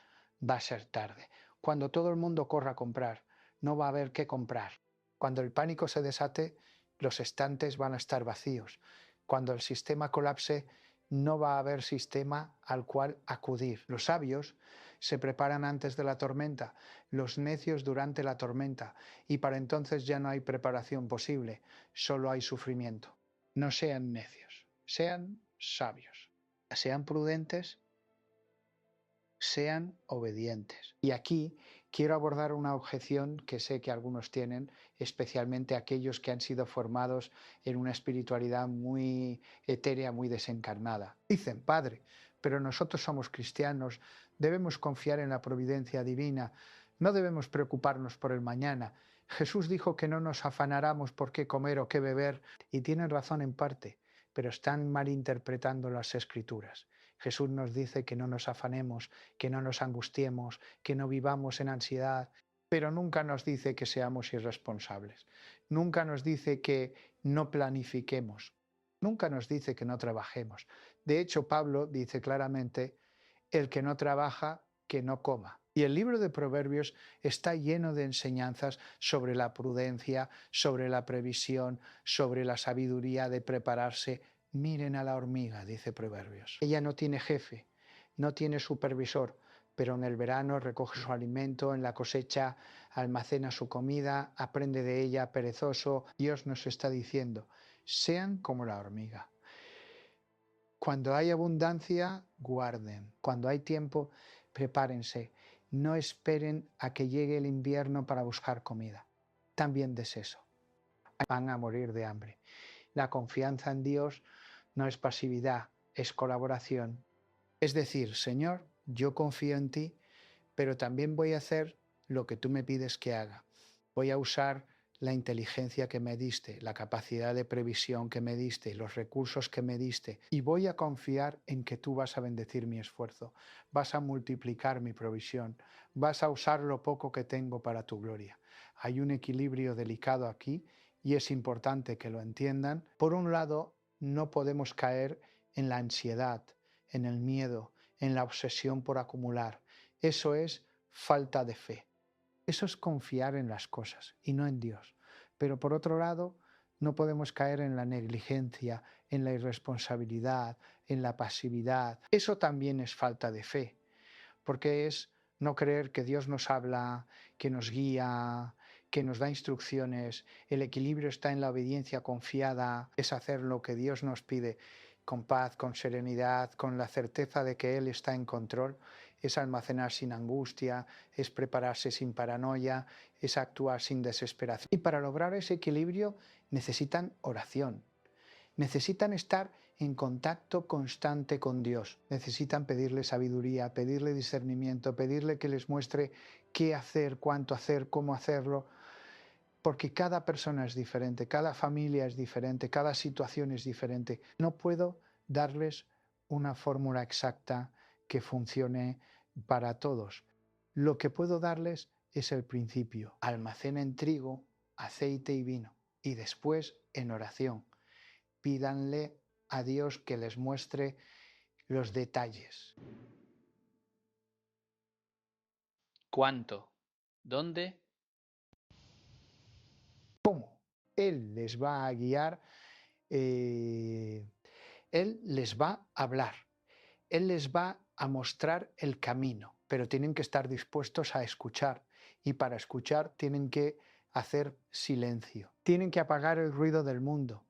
va a ser tarde. Cuando todo el mundo corra a comprar, no va a haber qué comprar. Cuando el pánico se desate, los estantes van a estar vacíos. Cuando el sistema colapse, no va a haber sistema al cual acudir. Los sabios se preparan antes de la tormenta, los necios durante la tormenta, y para entonces ya no hay preparación posible, solo hay sufrimiento. No sean necios, sean sabios, sean prudentes, sean obedientes. Y aquí quiero abordar una objeción que sé que algunos tienen, especialmente aquellos que han sido formados en una espiritualidad muy etérea, muy desencarnada. Dicen, Padre, pero nosotros somos cristianos, debemos confiar en la providencia divina, no debemos preocuparnos por el mañana. Jesús dijo que no nos afanáramos por qué comer o qué beber, y tienen razón en parte, pero están malinterpretando las Escrituras. Jesús nos dice que no nos afanemos, que no nos angustiemos, que no vivamos en ansiedad, pero nunca nos dice que seamos irresponsables. Nunca nos dice que no planifiquemos. Nunca nos dice que no trabajemos. De hecho, Pablo dice claramente, el que no trabaja, que no coma. Y el libro de Proverbios está lleno de enseñanzas sobre la prudencia, sobre la previsión, sobre la sabiduría de prepararse. Miren a la hormiga, dice Proverbios. Ella no tiene jefe, no tiene supervisor, pero en el verano recoge su alimento, en la cosecha almacena su comida, aprende de ella, perezoso. Dios nos está diciendo, sean como la hormiga. Cuando hay abundancia, guarden. Cuando hay tiempo, prepárense. No esperen a que llegue el invierno para buscar comida. También de eso. Van a morir de hambre. La confianza en Dios no es pasividad, es colaboración. Es decir, Señor, yo confío en ti, pero también voy a hacer lo que tú me pides que haga. Voy a usar la inteligencia que me diste, la capacidad de previsión que me diste, los recursos que me diste, y voy a confiar en que tú vas a bendecir mi esfuerzo, vas a multiplicar mi provisión, vas a usar lo poco que tengo para tu gloria. Hay un equilibrio delicado aquí y es importante que lo entiendan. Por un lado, no podemos caer en la ansiedad, en el miedo, en la obsesión por acumular. Eso es falta de fe. Eso es confiar en las cosas y no en Dios. Pero por otro lado, no podemos caer en la negligencia, en la irresponsabilidad, en la pasividad. Eso también es falta de fe, porque es no creer que Dios nos habla, que nos guía, que nos da instrucciones. El equilibrio está en la obediencia confiada, es hacer lo que Dios nos pide con paz, con serenidad, con la certeza de que Él está en control. Es almacenar sin angustia, es prepararse sin paranoia, es actuar sin desesperación. Y para lograr ese equilibrio necesitan oración, necesitan estar en contacto constante con Dios, necesitan pedirle sabiduría, pedirle discernimiento, pedirle que les muestre qué hacer, cuánto hacer, cómo hacerlo, porque cada persona es diferente, cada familia es diferente, cada situación es diferente. No puedo darles una fórmula exacta que funcione para todos. Lo que puedo darles es el principio. Almacenen trigo, aceite y vino. Y después, en oración, pídanle a Dios que les muestre los detalles.
¿Cuánto? ¿Dónde?
¿Cómo? Él les va a guiar, Él les va a hablar, Él les va a mostrar el camino, pero tienen que estar dispuestos a escuchar y para escuchar tienen que hacer silencio, tienen que apagar el ruido del mundo,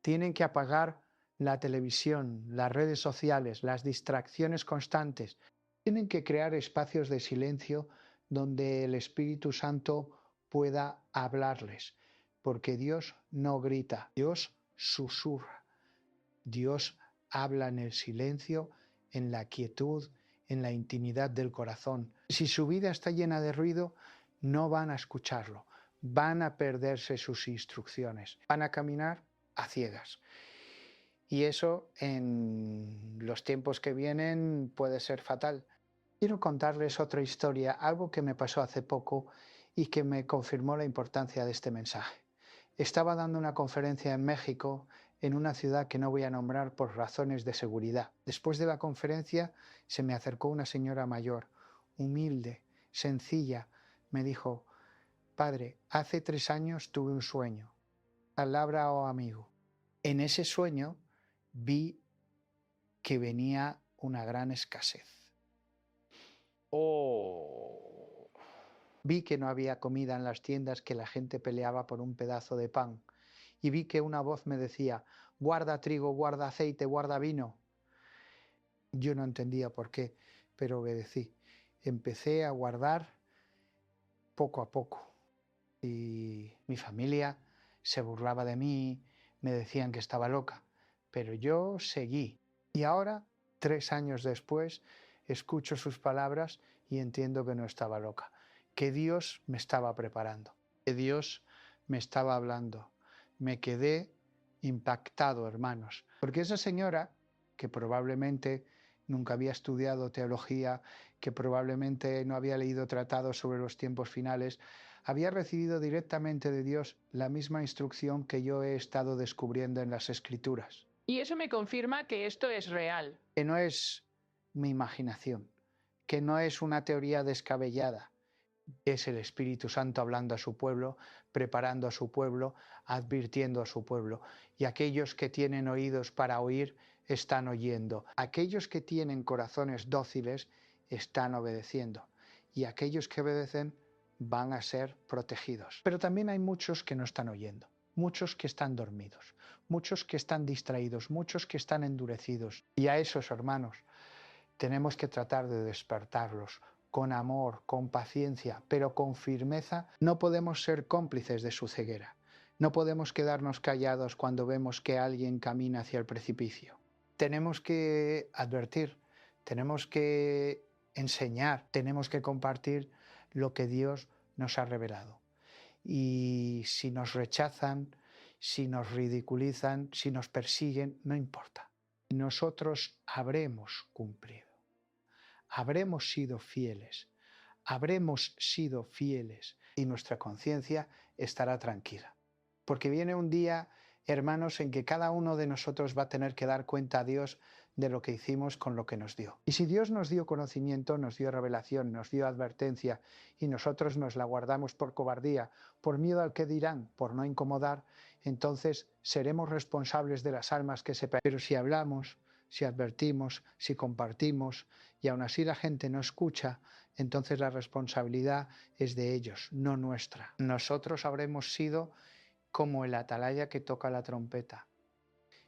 tienen que apagar la televisión, las redes sociales, las distracciones constantes, tienen que crear espacios de silencio donde el Espíritu Santo pueda hablarles, porque Dios no grita, Dios susurra, Dios habla en el silencio, en la quietud, en la intimidad del corazón. Si su vida está llena de ruido, no van a escucharlo, van a perderse sus instrucciones, van a caminar a ciegas. Y eso en los tiempos que vienen puede ser fatal. Quiero contarles otra historia, algo que me pasó hace poco y que me confirmó la importancia de este mensaje. Estaba dando una conferencia en México, en una ciudad que no voy a nombrar por razones de seguridad. Después de la conferencia se me acercó una señora mayor, humilde, sencilla. Me dijo: Padre, hace 3 años tuve un sueño. Palabra o amigo. En ese sueño vi que venía una gran escasez.
Oh.
Vi que no había comida en las tiendas, que la gente peleaba por un pedazo de pan. Y vi que una voz me decía: guarda trigo, guarda aceite, guarda vino. Yo no entendía por qué, pero obedecí. Empecé a guardar poco a poco. Y mi familia se burlaba de mí, me decían que estaba loca, pero yo seguí. Y ahora, 3 años después, escucho sus palabras y entiendo que no estaba loca, que Dios me estaba preparando, que Dios me estaba hablando. Me quedé impactado, hermanos, porque esa señora, que probablemente nunca había estudiado teología, que probablemente no había leído tratados sobre los tiempos finales, había recibido directamente de Dios la misma instrucción que yo he estado descubriendo en las Escrituras.
Y eso me confirma que esto es real.
Que no es mi imaginación, que no es una teoría descabellada, es el Espíritu Santo hablando a su pueblo, preparando a su pueblo, advirtiendo a su pueblo. Y aquellos que tienen oídos para oír están oyendo. Aquellos que tienen corazones dóciles están obedeciendo. Y aquellos que obedecen van a ser protegidos. Pero también hay muchos que no están oyendo, muchos que están dormidos, muchos que están distraídos, muchos que están endurecidos. Y a esos hermanos tenemos que tratar de despertarlos con amor, con paciencia, pero con firmeza. No podemos ser cómplices de su ceguera. No podemos quedarnos callados cuando vemos que alguien camina hacia el precipicio. Tenemos que advertir, tenemos que enseñar, tenemos que compartir lo que Dios nos ha revelado. Y si nos rechazan, si nos ridiculizan, si nos persiguen, no importa. Nosotros habremos cumplido. Habremos sido fieles y nuestra conciencia estará tranquila. Porque viene un día, hermanos, en que cada uno de nosotros va a tener que dar cuenta a Dios de lo que hicimos con lo que nos dio. Y si Dios nos dio conocimiento, nos dio revelación, nos dio advertencia y nosotros nos la guardamos por cobardía, por miedo al que dirán, por no incomodar, entonces seremos responsables de las almas que se pierden. Pero si hablamos, si advertimos, si compartimos y aún así la gente no escucha, entonces la responsabilidad es de ellos, no nuestra. Nosotros habremos sido como el atalaya que toca la trompeta.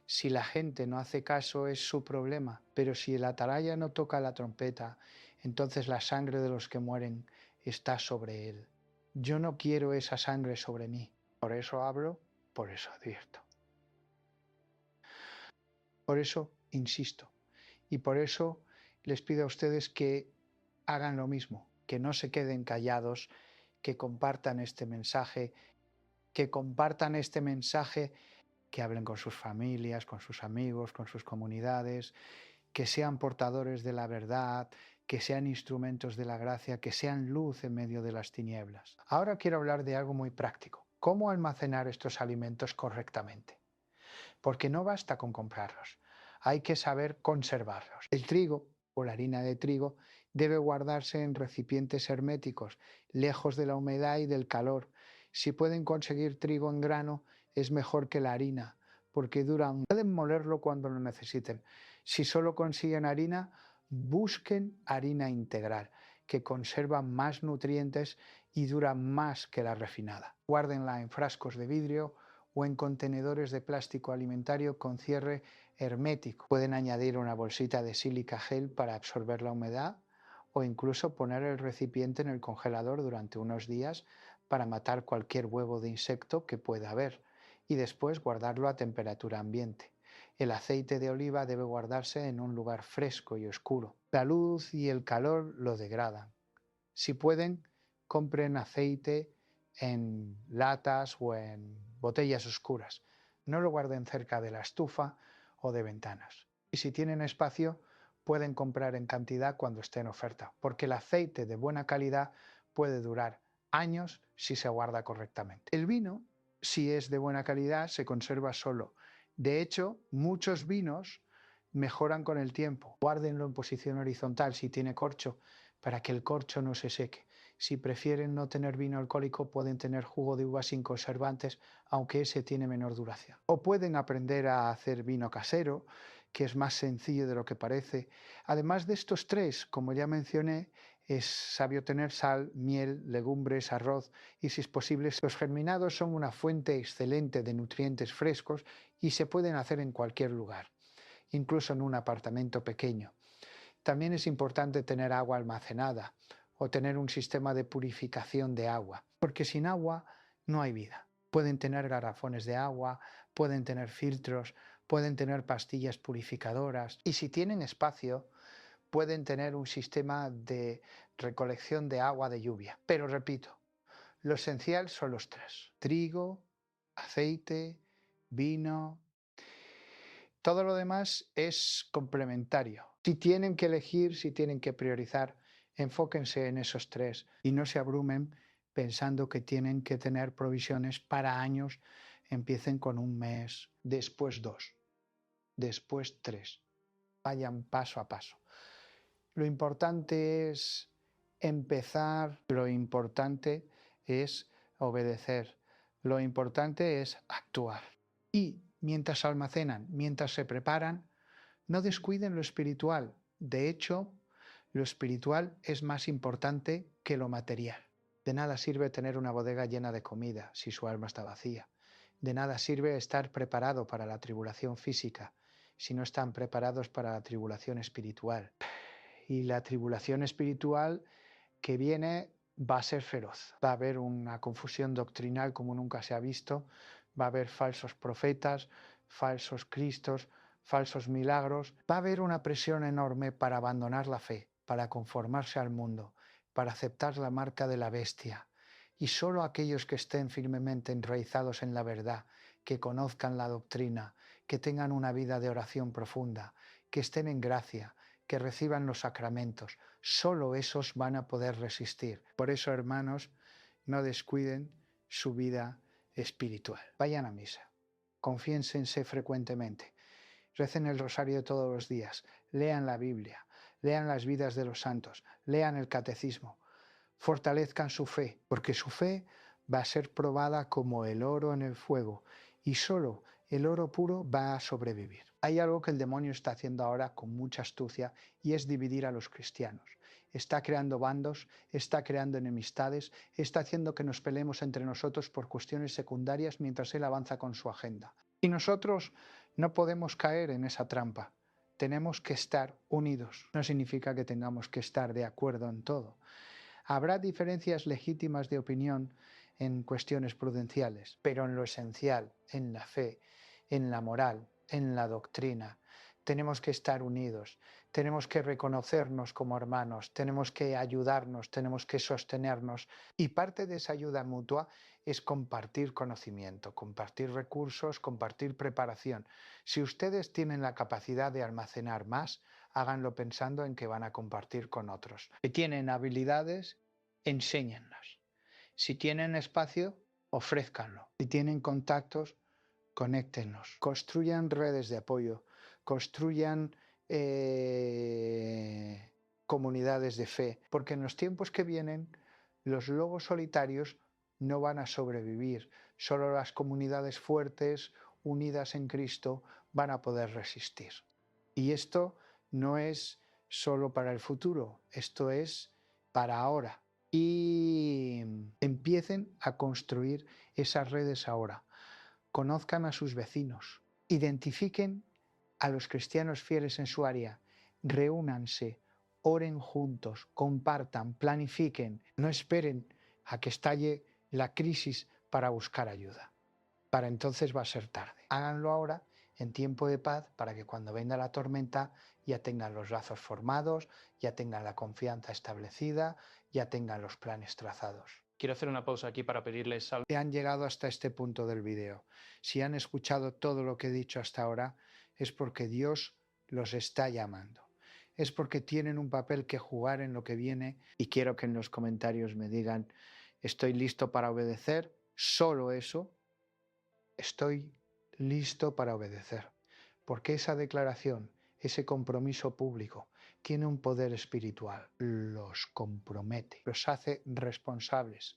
Si la gente no hace caso es su problema, pero si el atalaya no toca la trompeta, entonces la sangre de los que mueren está sobre él. Yo no quiero esa sangre sobre mí, por eso hablo, por eso advierto. Por eso insisto y por eso les pido a ustedes que hagan lo mismo, que no se queden callados, que compartan este mensaje, que hablen con sus familias, con sus amigos, con sus comunidades, que sean portadores de la verdad, que sean instrumentos de la gracia, que sean luz en medio de las tinieblas. Ahora quiero hablar de algo muy práctico: cómo almacenar estos alimentos correctamente. Porque no basta con comprarlos, hay que saber conservarlos. El trigo o la harina de trigo debe guardarse en recipientes herméticos, lejos de la humedad y del calor, Si pueden conseguir trigo en grano, es mejor que la harina, porque duran. Pueden molerlo cuando lo necesiten. Si solo consiguen harina, busquen harina integral, que conserva más nutrientes y dura más que la refinada. Guárdenla en frascos de vidrio o en contenedores de plástico alimentario con cierre hermético. Pueden añadir una bolsita de sílica gel para absorber la humedad o incluso poner el recipiente en el congelador durante unos días para matar cualquier huevo de insecto que pueda haber y después guardarlo a temperatura ambiente. El aceite de oliva debe guardarse en un lugar fresco y oscuro. La luz y el calor lo degradan. Si pueden, compren aceite en latas o en botellas oscuras. No lo guarden cerca de la estufa o de ventanas. Y si tienen espacio, pueden comprar en cantidad cuando esté en oferta, porque el aceite de buena calidad puede durar años si se guarda correctamente. El vino, si es de buena calidad, se conserva solo. De hecho, muchos vinos mejoran con el tiempo. Guárdenlo en posición horizontal si tiene corcho, para que el corcho no se seque. Si prefieren no tener vino alcohólico, pueden tener jugo de uva sin conservantes, aunque ese tiene menor duración. O pueden aprender a hacer vino casero, que es más sencillo de lo que parece. Además de estos tres, como ya mencioné, es sabio tener sal, miel, legumbres, arroz y, si es posible, los germinados son una fuente excelente de nutrientes frescos y se pueden hacer en cualquier lugar, incluso en un apartamento pequeño. También es importante tener agua almacenada o tener un sistema de purificación de agua, porque sin agua no hay vida. Pueden tener garrafones de agua, pueden tener filtros, pueden tener pastillas purificadoras y, si tienen espacio, pueden tener un sistema de recolección de agua de lluvia. Pero repito, lo esencial son los tres: trigo, aceite, vino. Todo lo demás es complementario. Si tienen que elegir, si tienen que priorizar, enfóquense en esos tres y no se abrumen pensando que tienen que tener provisiones para años. Empiecen con un mes, después 2, después 3. Vayan paso a paso. Lo importante es empezar, lo importante es obedecer, lo importante es actuar. Y mientras almacenan, mientras se preparan, no descuiden lo espiritual. De hecho, lo espiritual es más importante que lo material. De nada sirve tener una bodega llena de comida si su alma está vacía. De nada sirve estar preparado para la tribulación física si no están preparados para la tribulación espiritual. Y la tribulación espiritual que viene va a ser feroz. Va a haber una confusión doctrinal como nunca se ha visto. Va a haber falsos profetas, falsos cristos, falsos milagros. Va a haber una presión enorme para abandonar la fe, para conformarse al mundo, para aceptar la marca de la bestia. Y solo aquellos que estén firmemente enraizados en la verdad, que conozcan la doctrina, que tengan una vida de oración profunda, que estén en gracia, que reciban los sacramentos, solo esos van a poder resistir. Por eso, hermanos, no descuiden su vida espiritual. Vayan a misa, confiénsense frecuentemente, recen el rosario todos los días, lean la Biblia, lean las vidas de los santos, lean el catecismo, fortalezcan su fe, porque su fe va a ser probada como el oro en el fuego y solo el oro puro va a sobrevivir. Hay algo que el demonio está haciendo ahora con mucha astucia y es dividir a los cristianos. Está creando bandos, está creando enemistades, está haciendo que nos peleemos entre nosotros por cuestiones secundarias mientras él avanza con su agenda. Y nosotros no podemos caer en esa trampa. Tenemos que estar unidos. No significa que tengamos que estar de acuerdo en todo. Habrá diferencias legítimas de opinión en cuestiones prudenciales, pero en lo esencial, en la fe, en la moral, en la doctrina, tenemos que estar unidos, tenemos que reconocernos como hermanos, tenemos que ayudarnos, tenemos que sostenernos, y parte de esa ayuda mutua es compartir conocimiento, compartir recursos, compartir preparación. Si ustedes tienen la capacidad de almacenar más, háganlo pensando en que van a compartir con otros. Si tienen habilidades, enséñenlas. Si tienen espacio, ofrézcanlo. Si tienen contactos, conéctenlos. Construyan redes de apoyo, construyan comunidades de fe, porque en los tiempos que vienen, los lobos solitarios no van a sobrevivir. Solo las comunidades fuertes, unidas en Cristo, van a poder resistir. Y esto no es solo para el futuro, esto es para ahora. Y empiecen a construir esas redes ahora. Conozcan a sus vecinos, identifiquen a los cristianos fieles en su área, reúnanse, oren juntos, compartan, planifiquen, no esperen a que estalle la crisis para buscar ayuda. Para entonces va a ser tarde. Háganlo ahora, en tiempo de paz, para que cuando venga la tormenta ya tengan los lazos formados, ya tengan la confianza establecida, ya tengan los planes trazados.
Quiero hacer una pausa aquí para pedirles salvo.
Si han llegado hasta este punto del video, si han escuchado todo lo que he dicho hasta ahora, es porque Dios los está llamando. Es porque tienen un papel que jugar en lo que viene, y quiero que en los comentarios me digan: estoy listo para obedecer, solo eso, estoy listo para obedecer. Porque esa declaración, ese compromiso público, tiene un poder espiritual, los compromete, los hace responsables,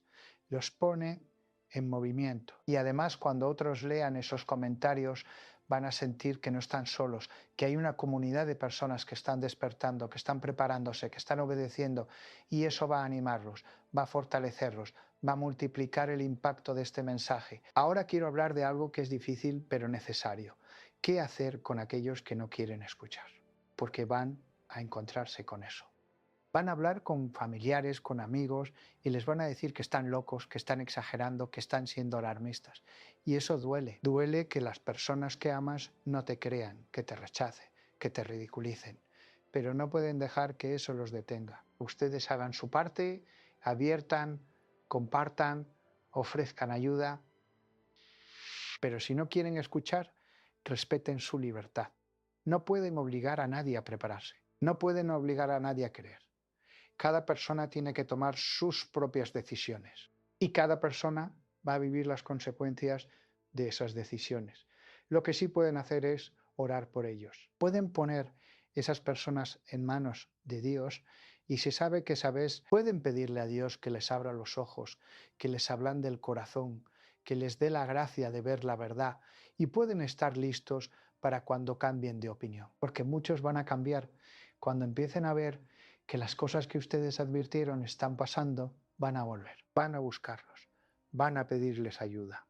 los pone en movimiento. Y además, cuando otros lean esos comentarios, van a sentir que no están solos, que hay una comunidad de personas que están despertando, que están preparándose, que están obedeciendo, y eso va a animarlos, va a fortalecerlos, va a multiplicar el impacto de este mensaje. Ahora quiero hablar de algo que es difícil pero necesario. ¿Qué hacer con aquellos que no quieren escuchar? Porque van a encontrarse con eso. Van a hablar con familiares, con amigos, y les van a decir que están locos, que están exagerando, que están siendo alarmistas. Y eso duele. Duele que las personas que amas no te crean, que te rechacen, que te ridiculicen. Pero no pueden dejar que eso los detenga. Ustedes hagan su parte, adviertan, compartan, ofrezcan ayuda. Pero si no quieren escuchar, respeten su libertad. No pueden obligar a nadie a prepararse. No pueden obligar a nadie a creer. Cada persona tiene que tomar sus propias decisiones y cada persona va a vivir las consecuencias de esas decisiones. Lo que sí pueden hacer es orar por ellos. Pueden poner esas personas en manos de Dios, y si sabe que sabes, pueden pedirle a Dios que les abra los ojos, que les ablande el corazón, que les dé la gracia de ver la verdad, y pueden estar listos para cuando cambien de opinión, porque muchos van a cambiar cuando empiecen a ver que las cosas que ustedes advirtieron están pasando. Van a volver, van a buscarlos, van a pedirles ayuda.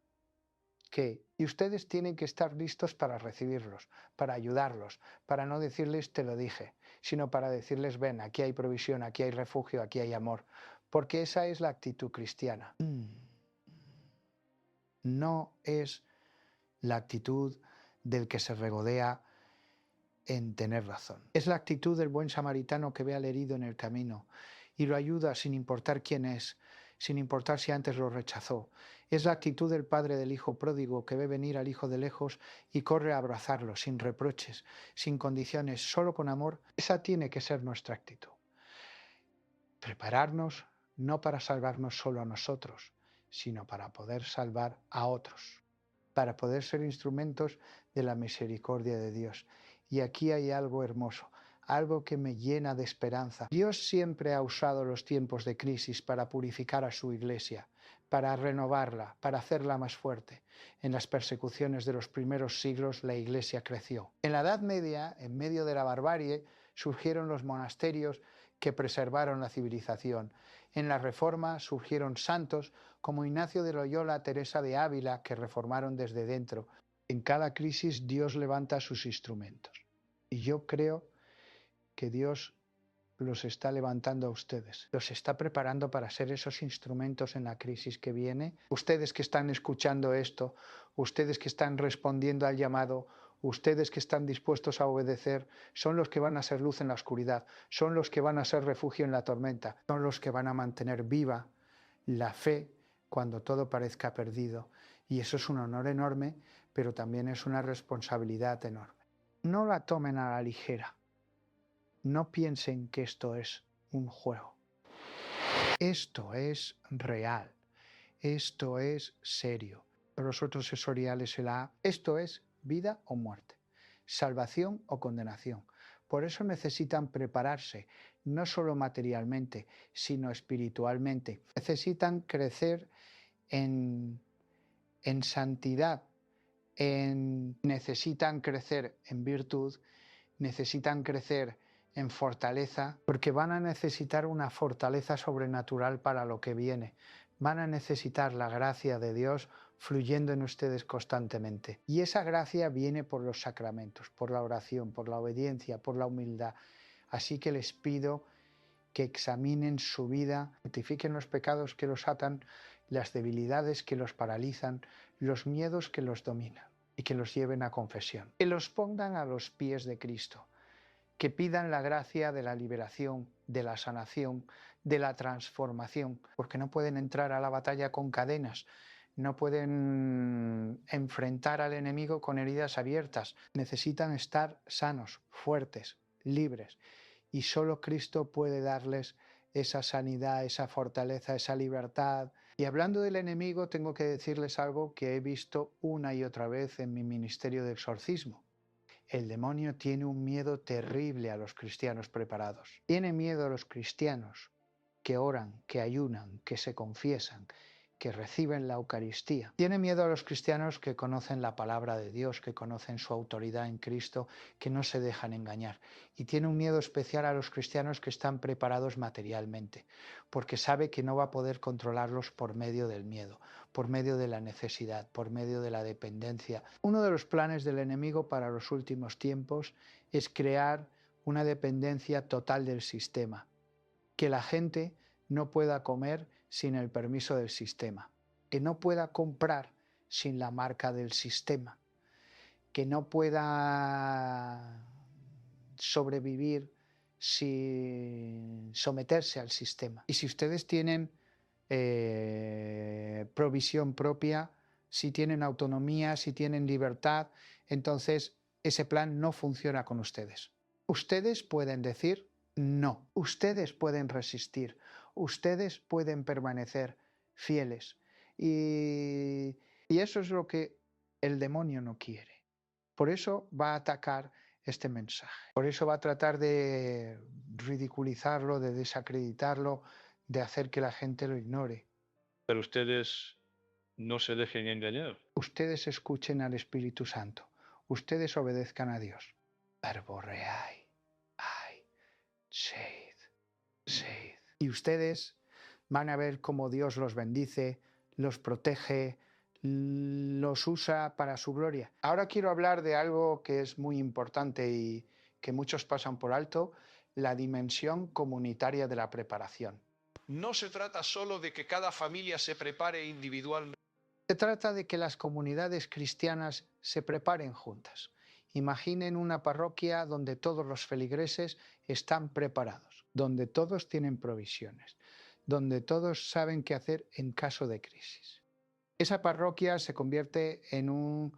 Y ustedes tienen que estar listos para recibirlos, para ayudarlos, para no decirles te lo dije, sino para decirles ven, aquí hay provisión, aquí hay refugio, aquí hay amor, porque esa es la actitud cristiana. No es la actitud del que se regodea en tener razón. Es la actitud del buen samaritano que ve al herido en el camino y lo ayuda sin importar quién es, sin importar si antes lo rechazó. Es la actitud del padre del hijo pródigo que ve venir al hijo de lejos y corre a abrazarlo sin reproches, sin condiciones, solo con amor. Esa tiene que ser nuestra actitud. Prepararnos no para salvarnos solo a nosotros, sino para poder salvar a otros, para poder ser instrumentos de la misericordia de Dios. Y aquí hay algo hermoso, algo que me llena de esperanza. Dios siempre ha usado los tiempos de crisis para purificar a su iglesia, para renovarla, para hacerla más fuerte. En las persecuciones de los primeros siglos la iglesia creció. En la Edad Media, en medio de la barbarie, surgieron los monasterios que preservaron la civilización. En la Reforma surgieron santos como Ignacio de Loyola, Teresa de Ávila, que reformaron desde dentro. En cada crisis Dios levanta sus instrumentos. Y yo creo que Dios los está levantando a ustedes. Los está preparando para ser esos instrumentos en la crisis que viene. Ustedes que están escuchando esto, ustedes que están respondiendo al llamado, ustedes que están dispuestos a obedecer, son los que van a ser luz en la oscuridad, son los que van a ser refugio en la tormenta, son los que van a mantener viva la fe cuando todo parezca perdido. Y eso es un honor enorme, pero también es una responsabilidad enorme. No la tomen a la ligera. No piensen que esto es un juego. Esto es real. Esto es serio. Para los otros sensoriales esto es vida o muerte, salvación o condenación. Por eso necesitan prepararse, no solo materialmente, sino espiritualmente. Necesitan crecer en santidad, necesitan crecer en virtud, necesitan crecer en fortaleza, porque van a necesitar una fortaleza sobrenatural para lo que viene. Van a necesitar la gracia de Dios fluyendo en ustedes constantemente. Y esa gracia viene por los sacramentos, por la oración, por la obediencia, por la humildad. Así que les pido que examinen su vida, identifiquen los pecados que los atan, las debilidades que los paralizan, los miedos que los dominan y que los lleven a confesión. Que los pongan a los pies de Cristo, que pidan la gracia de la liberación, de la sanación, de la transformación, porque no pueden entrar a la batalla con cadenas, no pueden enfrentar al enemigo con heridas abiertas, necesitan estar sanos, fuertes, libres, y solo Cristo puede darles esa sanidad, esa fortaleza, esa libertad. Y hablando del enemigo, tengo que decirles algo que he visto una y otra vez en mi ministerio de exorcismo. El demonio tiene un miedo terrible a los cristianos preparados. Tiene miedo a los cristianos que oran, que ayunan, que se confiesan, que reciben la Eucaristía. Tiene miedo a los cristianos que conocen la palabra de Dios, que conocen su autoridad en Cristo, que no se dejan engañar. Y tiene un miedo especial a los cristianos que están preparados materialmente, porque sabe que no va a poder controlarlos por medio del miedo, por medio de la necesidad, por medio de la dependencia. Uno de los planes del enemigo para los últimos tiempos es crear una dependencia total del sistema, que la gente no pueda comer sin el permiso del sistema, que no pueda comprar sin la marca del sistema, que no pueda sobrevivir sin someterse al sistema. Y si ustedes tienen provisión propia, si tienen autonomía, si tienen libertad, entonces ese plan no funciona con ustedes. Ustedes pueden decir no, ustedes pueden resistir, ustedes pueden permanecer fieles. Y eso es lo que el demonio no quiere. Por eso va a atacar este mensaje. Por eso va a tratar de ridiculizarlo, de desacreditarlo, de hacer que la gente lo ignore.
Pero ustedes no se dejen engañar.
Ustedes escuchen al Espíritu Santo. Ustedes obedezcan a Dios. Verborreai, ai, seid, seid. Y ustedes van a ver cómo Dios los bendice, los protege, los usa para su gloria. Ahora quiero hablar de algo que es muy importante y que muchos pasan por alto, la dimensión comunitaria de la preparación.
No se trata solo de que cada familia se prepare individualmente.
Se trata de que las comunidades cristianas se preparen juntas. Imaginen una parroquia donde todos los feligreses están preparados, donde todos tienen provisiones, donde todos saben qué hacer en caso de crisis. Esa parroquia se convierte en un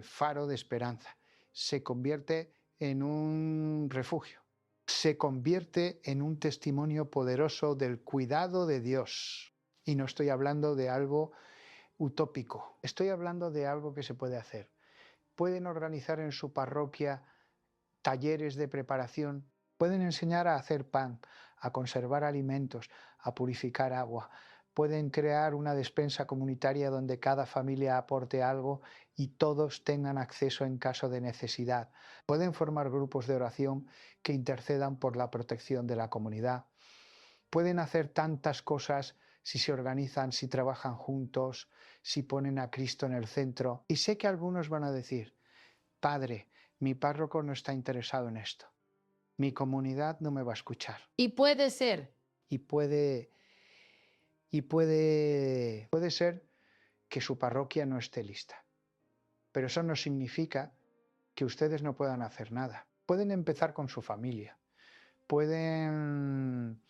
faro de esperanza, se convierte en un refugio, se convierte en un testimonio poderoso del cuidado de Dios. Y no estoy hablando de algo utópico, estoy hablando de algo que se puede hacer. Pueden organizar en su parroquia talleres de preparación, pueden enseñar a hacer pan, a conservar alimentos, a purificar agua. Pueden crear una despensa comunitaria donde cada familia aporte algo y todos tengan acceso en caso de necesidad. Pueden formar grupos de oración que intercedan por la protección de la comunidad. Pueden hacer tantas cosas si se organizan, si trabajan juntos, si ponen a Cristo en el centro. Y sé que algunos van a decir: Padre, mi párroco no está interesado en esto. Mi comunidad no me va a escuchar.
Y puede ser.
Y puede ser que su parroquia no esté lista. Pero eso no significa que ustedes no puedan hacer nada. Pueden empezar con su familia. Pueden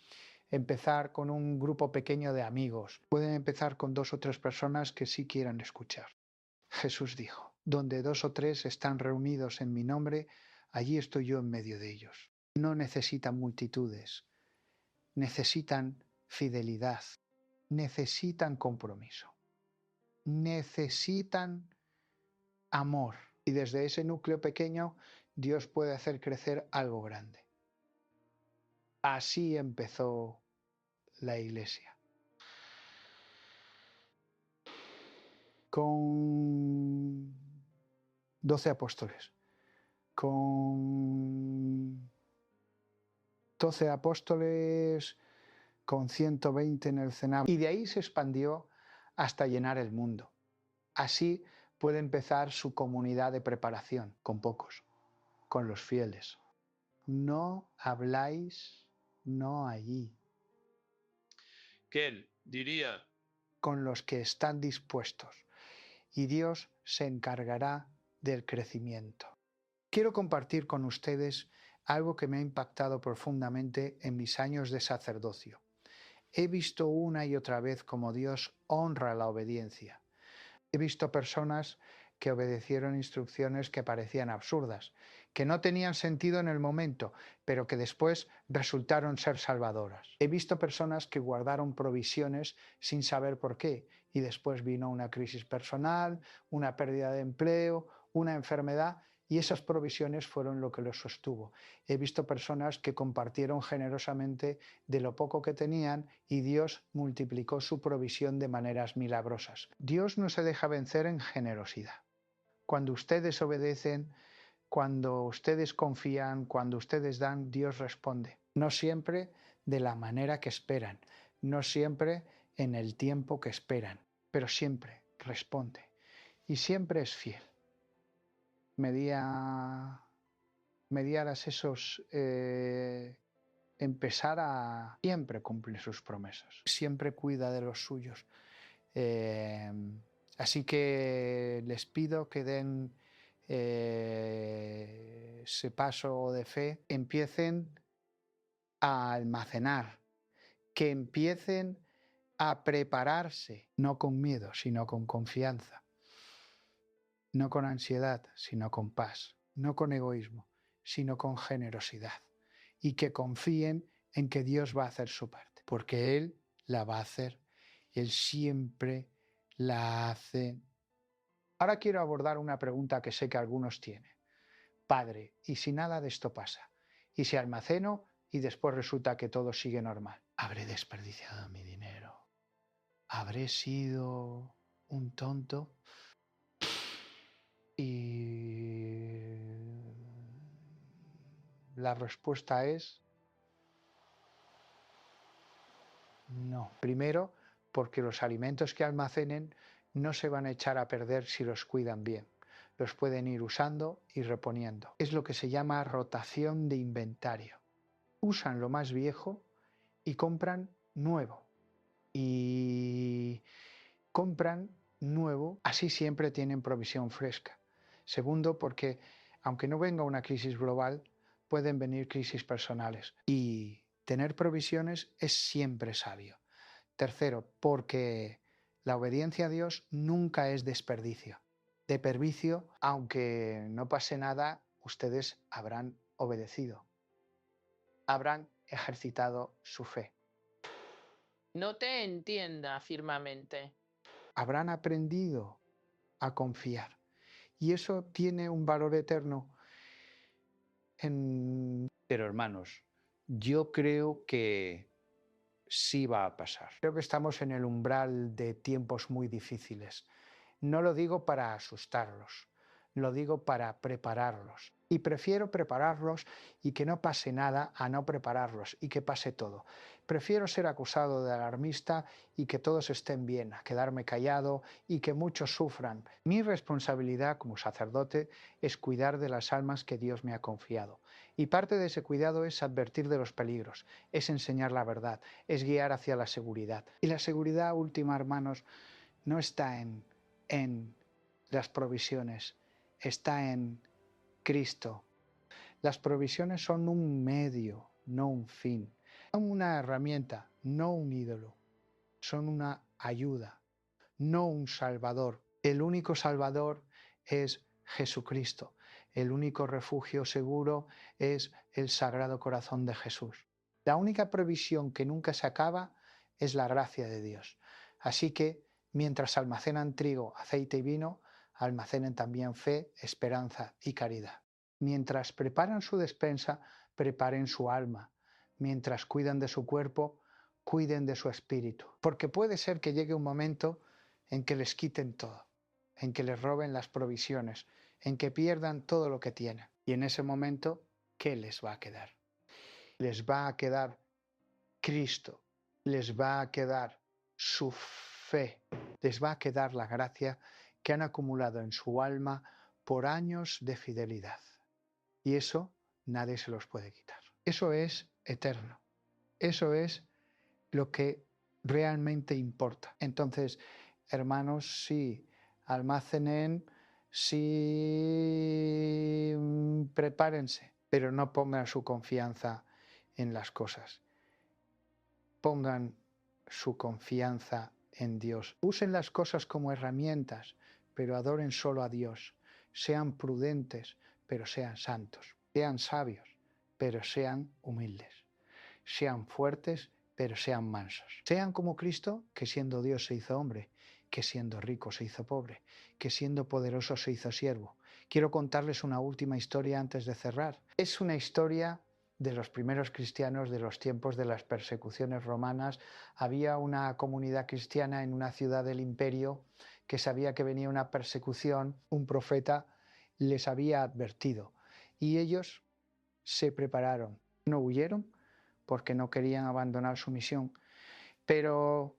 empezar con un grupo pequeño de amigos. Pueden empezar con 2 o 3 personas que sí quieran escuchar. Jesús dijo: donde 2 o 3 están reunidos en mi nombre, allí estoy yo en medio de ellos. No necesitan multitudes, necesitan fidelidad, necesitan compromiso, necesitan amor. Y desde ese núcleo pequeño Dios puede hacer crecer algo grande. Así empezó la Iglesia. con 12 apóstoles, con 12 apóstoles, con 120 en el cenado. Y de ahí se expandió hasta llenar el mundo. Así puede empezar su comunidad de preparación, con pocos, con los fieles. No habláis, no allí.
Que él diría,
Con los que están dispuestos, y Dios se encargará del crecimiento. Quiero compartir con ustedes algo que me ha impactado profundamente en mis años de sacerdocio. He visto una y otra vez cómo Dios honra la obediencia. He visto personas que obedecieron instrucciones que parecían absurdas, que no tenían sentido en el momento, pero que después resultaron ser salvadoras. He visto personas que guardaron provisiones sin saber por qué, y después vino una crisis personal, una pérdida de empleo, una enfermedad, y esas provisiones fueron lo que los sostuvo. He visto personas que compartieron generosamente de lo poco que tenían y Dios multiplicó su provisión de maneras milagrosas. Dios no se deja vencer en generosidad. Cuando ustedes obedecen, cuando ustedes confían, cuando ustedes dan, Dios responde. No siempre de la manera que esperan, no siempre en el tiempo que esperan, pero siempre responde y siempre es fiel. Mediaras esos empezar a siempre cumplir sus promesas, siempre cuida de los suyos. Así que les pido que den ese paso de fe, empiecen a almacenar, que empiecen a prepararse, no con miedo, sino con confianza, no con ansiedad, sino con paz, no con egoísmo, sino con generosidad, y que confíen en que Dios va a hacer su parte, porque Él la va a hacer, Él siempre la hace. Ahora quiero abordar una pregunta que sé que algunos tienen. Padre, ¿y si nada de esto pasa? ¿Y si almaceno y después resulta que todo sigue normal? ¿Habré desperdiciado mi dinero? ¿Habré sido un tonto? Y la respuesta es no. Primero, porque los alimentos que almacenen no se van a echar a perder si los cuidan bien. Los pueden ir usando y reponiendo. Es lo que se llama rotación de inventario. Usan lo más viejo y compran nuevo. Y compran nuevo, así siempre tienen provisión fresca. Segundo, porque aunque no venga una crisis global, pueden venir crisis personales. Y tener provisiones es siempre sabio. Tercero, porque la obediencia a Dios nunca es desperdicio. De pervicio, aunque no pase nada, ustedes habrán obedecido. Habrán ejercitado su fe.
No te entienda firmemente.
Habrán aprendido a confiar. Y eso tiene un valor eterno. Pero hermanos, yo creo que sí va a pasar. Creo que estamos en el umbral de tiempos muy difíciles. No lo digo para asustarlos, lo digo para prepararlos. Y prefiero prepararlos y que no pase nada a no prepararlos y que pase todo. Prefiero ser acusado de alarmista y que todos estén bien, a quedarme callado y que muchos sufran. Mi responsabilidad como sacerdote es cuidar de las almas que Dios me ha confiado. Y parte de ese cuidado es advertir de los peligros, es enseñar la verdad, es guiar hacia la seguridad. Y la seguridad última, hermanos, no está en las provisiones, está en Cristo. Las provisiones son un medio, no un fin. Son una herramienta, no un ídolo. Son una ayuda, no un salvador. El único salvador es Jesucristo. El único refugio seguro es el Sagrado Corazón de Jesús. La única provisión que nunca se acaba es la gracia de Dios. Así que, mientras almacenan trigo, aceite y vino, almacenen también fe, esperanza y caridad. Mientras preparan su despensa, preparen su alma. Mientras cuidan de su cuerpo, cuiden de su espíritu. Porque puede ser que llegue un momento en que les quiten todo. en que les roben las provisiones, en que pierdan todo lo que tienen. Y en ese momento, ¿qué les va a quedar? Les va a quedar Cristo, les va a quedar su fe, les va a quedar la gracia que han acumulado en su alma por años de fidelidad. Y eso nadie se los puede quitar. Eso es eterno. Eso es lo que realmente importa. Entonces, hermanos, sí, almacenen, sí, prepárense, pero no pongan su confianza en las cosas. Pongan su confianza en Dios. Usen las cosas como herramientas, pero adoren solo a Dios. Sean prudentes, pero sean santos. Sean sabios, pero sean humildes. Sean fuertes, pero sean mansos. Sean como Cristo, que siendo Dios se hizo hombre, que siendo rico se hizo pobre, que siendo poderoso se hizo siervo. Quiero contarles una última historia antes de cerrar. Es una historia de los primeros cristianos de los tiempos de las persecuciones romanas. Había una comunidad cristiana en una ciudad del imperio que sabía que venía una persecución. Un profeta les había advertido y ellos se prepararon. No huyeron porque no querían abandonar su misión, pero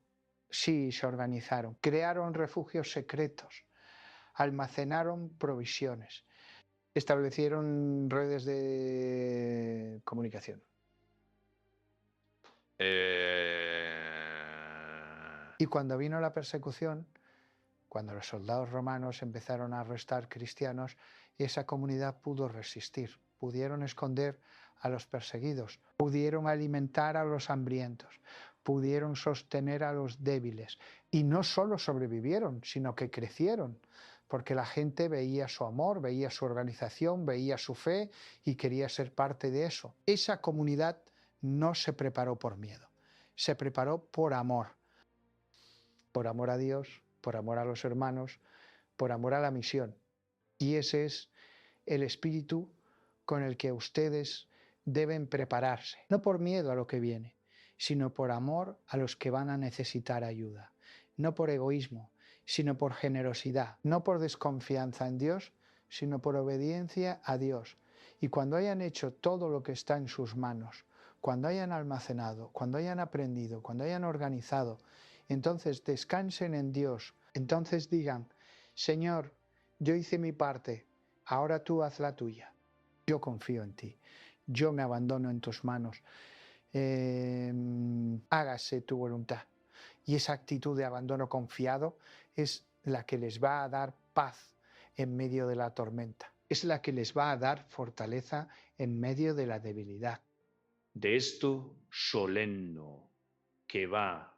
sí se organizaron. Crearon refugios secretos, almacenaron provisiones, establecieron redes de comunicación. Y cuando vino la persecución, cuando los soldados romanos empezaron a arrestar cristianos, esa comunidad pudo resistir, pudieron esconder a los perseguidos, pudieron alimentar a los hambrientos, pudieron sostener a los débiles. Y no solo sobrevivieron, sino que crecieron, porque la gente veía su amor, veía su organización, veía su fe y quería ser parte de eso. Esa comunidad no se preparó por miedo, se preparó por amor a Dios, por amor a los hermanos, por amor a la misión. Y ese es el espíritu con el que ustedes deben prepararse, no por miedo a lo que viene, sino por amor a los que van a necesitar ayuda, no por egoísmo, sino por generosidad, no por desconfianza en Dios, sino por obediencia a Dios. Y cuando hayan hecho todo lo que está en sus manos, cuando hayan almacenado, cuando hayan aprendido, cuando hayan organizado, entonces descansen en Dios, entonces digan: Señor, yo hice mi parte, ahora tú haz la tuya. Yo confío en ti, yo me abandono en tus manos, hágase tu voluntad. Y esa actitud de abandono confiado es la que les va a dar paz en medio de la tormenta, es la que les va a dar fortaleza en medio de la debilidad.
De esto solenno que va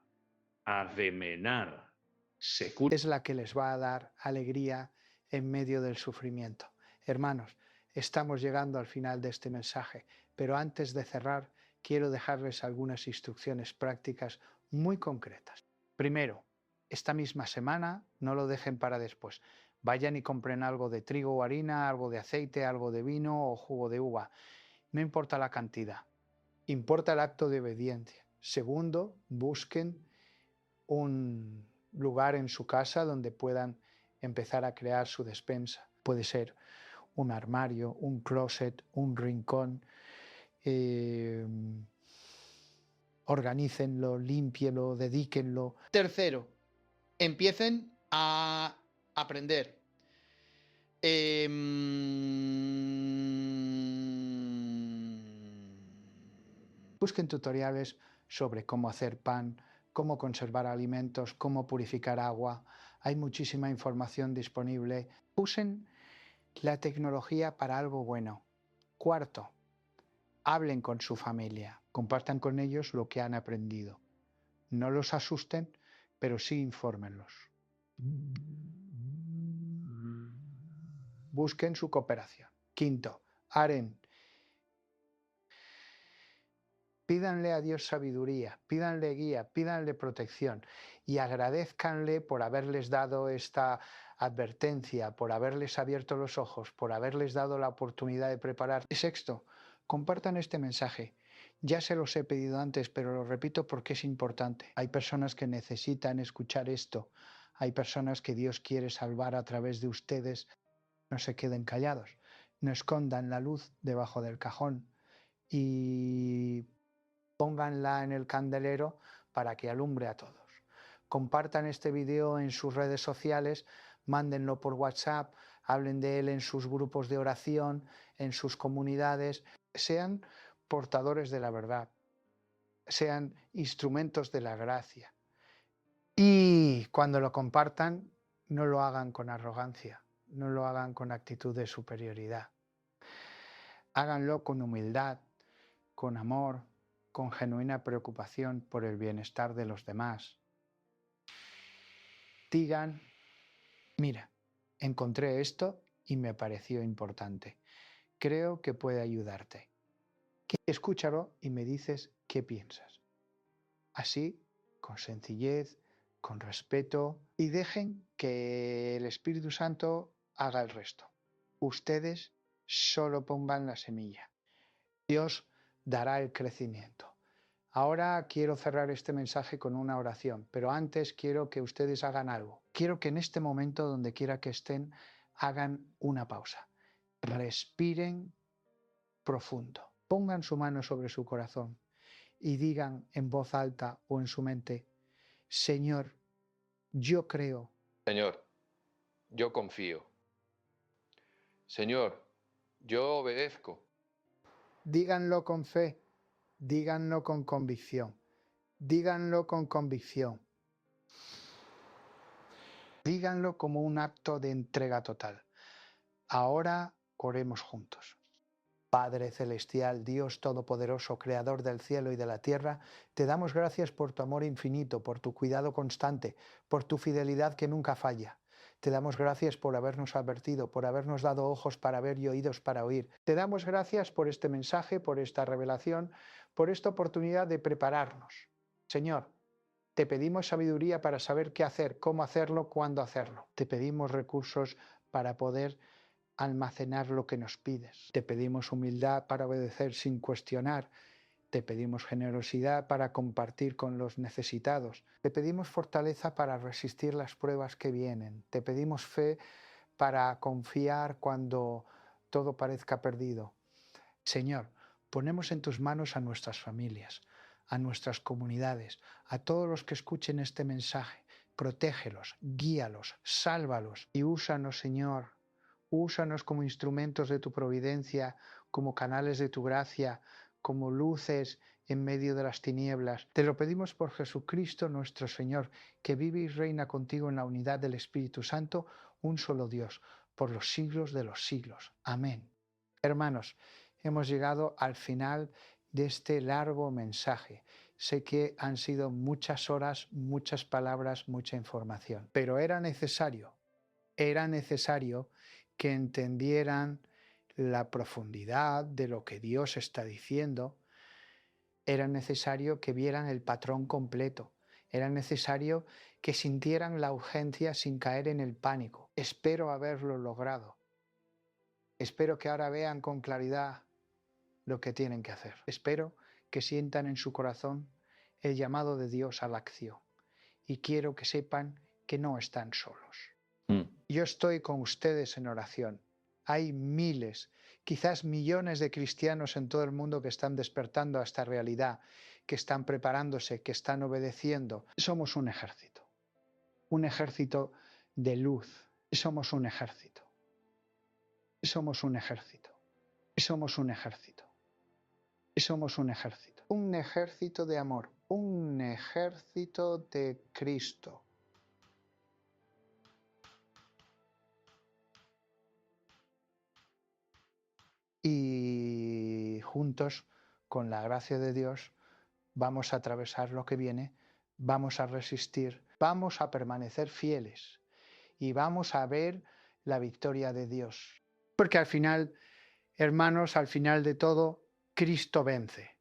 a remenar secur.
Es la que les va a dar alegría en medio del sufrimiento. Hermanos, estamos llegando al final de este mensaje, pero antes de cerrar, quiero dejarles algunas instrucciones prácticas muy concretas. Primero, esta misma semana, no lo dejen para después. Vayan y compren algo de trigo o harina, algo de aceite, algo de vino o jugo de uva. No importa la cantidad, importa el acto de obediencia. Segundo, busquen un lugar en su casa donde puedan empezar a crear su despensa. Puede ser un armario, un closet, un rincón. Organícenlo, límpienlo, dedíquenlo. Tercero, empiecen a aprender. Busquen tutoriales sobre cómo hacer pan, cómo conservar alimentos, cómo purificar agua. Hay muchísima información disponible. Usen la tecnología para algo bueno. Cuarto, hablen con su familia, compartan con ellos lo que han aprendido. No los asusten, pero sí infórmenlos. Busquen su cooperación. Quinto, pídanle a Dios sabiduría, pídanle guía, pídanle protección y agradézcanle por haberles dado esta advertencia, por haberles abierto los ojos, por haberles dado la oportunidad de preparar. Y sexto, compartan este mensaje. Ya se los he pedido antes, pero lo repito porque es importante. Hay personas que necesitan escuchar esto Hay personas que Dios quiere salvar a través de ustedes. No se queden callados, no escondan la luz debajo del cajón y pónganla en el candelero para que alumbre a todos. Compartan este video en sus redes sociales, mándenlo por WhatsApp, hablen de él en sus grupos de oración, en sus comunidades. Sean portadores de la verdad, sean instrumentos de la gracia. Y cuando lo compartan, no lo hagan con arrogancia, no lo hagan con actitud de superioridad. Háganlo con humildad, con amor, con genuina preocupación por el bienestar de los demás. Digan, mira, encontré esto y me pareció importante. Creo que puede ayudarte. Escúchalo y me dices qué piensas. Así, con sencillez, con respeto, y dejen que el Espíritu Santo haga el resto. Ustedes solo pongan la semilla. Dios dará el crecimiento. Ahora quiero cerrar este mensaje con una oración, pero antes quiero que ustedes hagan algo. Quiero que en este momento, donde quiera que estén, hagan una pausa. Respiren profundo. Pongan su mano sobre su corazón y digan en voz alta o en su mente, Señor, yo creo.
Señor, yo confío. Señor, yo obedezco.
Díganlo con fe, díganlo con convicción, díganlo con convicción. Díganlo como un acto de entrega total. Ahora oremos juntos. Padre celestial, Dios todopoderoso, creador del cielo y de la tierra, te damos gracias por tu amor infinito, por tu cuidado constante, por tu fidelidad que nunca falla. Te damos gracias por habernos advertido, por habernos dado ojos para ver y oídos para oír. Te damos gracias por este mensaje, por esta revelación, por esta oportunidad de prepararnos. Señor, te pedimos sabiduría para saber qué hacer, cómo hacerlo, cuándo hacerlo. Te pedimos recursos para poder almacenar lo que nos pides. Te pedimos humildad para obedecer sin cuestionar. Te pedimos generosidad para compartir con los necesitados. Te pedimos fortaleza para resistir las pruebas que vienen. Te pedimos fe para confiar cuando todo parezca perdido. Señor, ponemos en tus manos a nuestras familias, a nuestras comunidades, a todos los que escuchen este mensaje. Protégelos, guíalos, sálvalos y úsanos, Señor. Úsanos como instrumentos de tu providencia, como canales de tu gracia, como luces en medio de las tinieblas. Te lo pedimos por Jesucristo nuestro Señor, que vive y reina contigo en la unidad del Espíritu Santo, un solo Dios, por los siglos de los siglos. Amén. Hermanos, hemos llegado al final de este largo mensaje. Sé que han sido muchas horas, muchas palabras, mucha información, pero era necesario que entendieran la profundidad de lo que Dios está diciendo. Era necesario que vieran el patrón completo. Era necesario que sintieran la urgencia sin caer en el pánico. Espero haberlo logrado. Espero que ahora vean con claridad lo que tienen que hacer. Espero que sientan en su corazón el llamado de Dios a la acción. Y quiero que sepan que no están solos. Yo estoy con ustedes en oración. Hay miles, quizás millones de cristianos en todo el mundo que están despertando a esta realidad, que están preparándose, que están obedeciendo. Somos un ejército de luz. Somos un ejército. Somos un ejército. Somos un ejército. Somos un ejército. Un ejército de amor. Un ejército de Cristo. Y juntos, con la gracia de Dios, vamos a atravesar lo que viene, vamos a resistir, vamos a permanecer fieles y vamos a ver la victoria de Dios. Porque al final, hermanos, al final de todo, Cristo vence.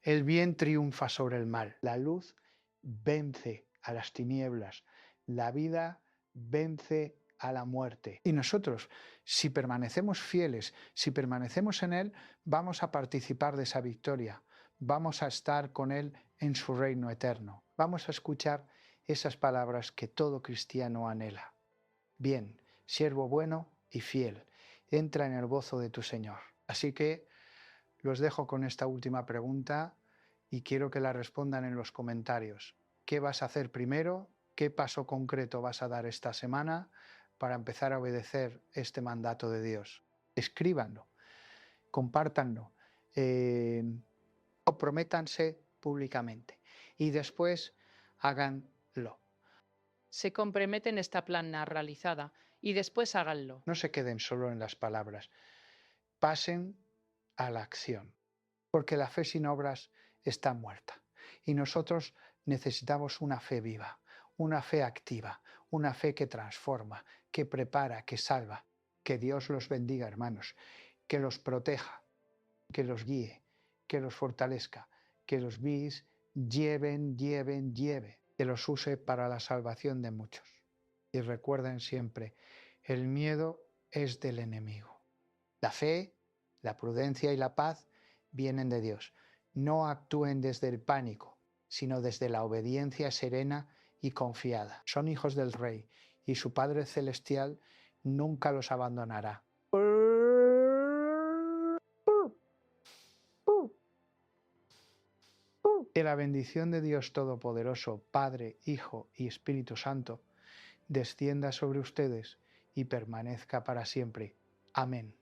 El bien triunfa sobre el mal. La luz vence a las tinieblas. La vida vence a la muerte. Y nosotros, si permanecemos fieles, si permanecemos en Él, vamos a participar de esa victoria. Vamos a estar con Él en su reino eterno. Vamos a escuchar esas palabras que todo cristiano anhela. Bien, siervo bueno y fiel, entra en el gozo de tu Señor. Así que los dejo con esta última pregunta y quiero que la respondan en los comentarios. ¿Qué vas a hacer primero? ¿Qué paso concreto vas a dar esta semana para empezar a obedecer este mandato de Dios? Escríbanlo, compártanlo, comprométanse públicamente y después háganlo.
Se comprometen esta plana realizada y después háganlo.
No se queden solo en las palabras, pasen a la acción, porque la fe sin obras está muerta y nosotros necesitamos una fe viva, una fe activa, una fe que transforma, que prepara, que salva. Que Dios los bendiga, hermanos, que los proteja, que los guíe, que los fortalezca, que los bis lleve, que los use para la salvación de muchos. Y recuerden siempre, el miedo es del enemigo. La fe, la prudencia y la paz vienen de Dios. No actúen desde el pánico, sino desde la obediencia serena y confiada. Son hijos del Rey y su Padre Celestial nunca los abandonará. Que la bendición de Dios Todopoderoso, Padre, Hijo y Espíritu Santo, descienda sobre ustedes y permanezca para siempre. Amén.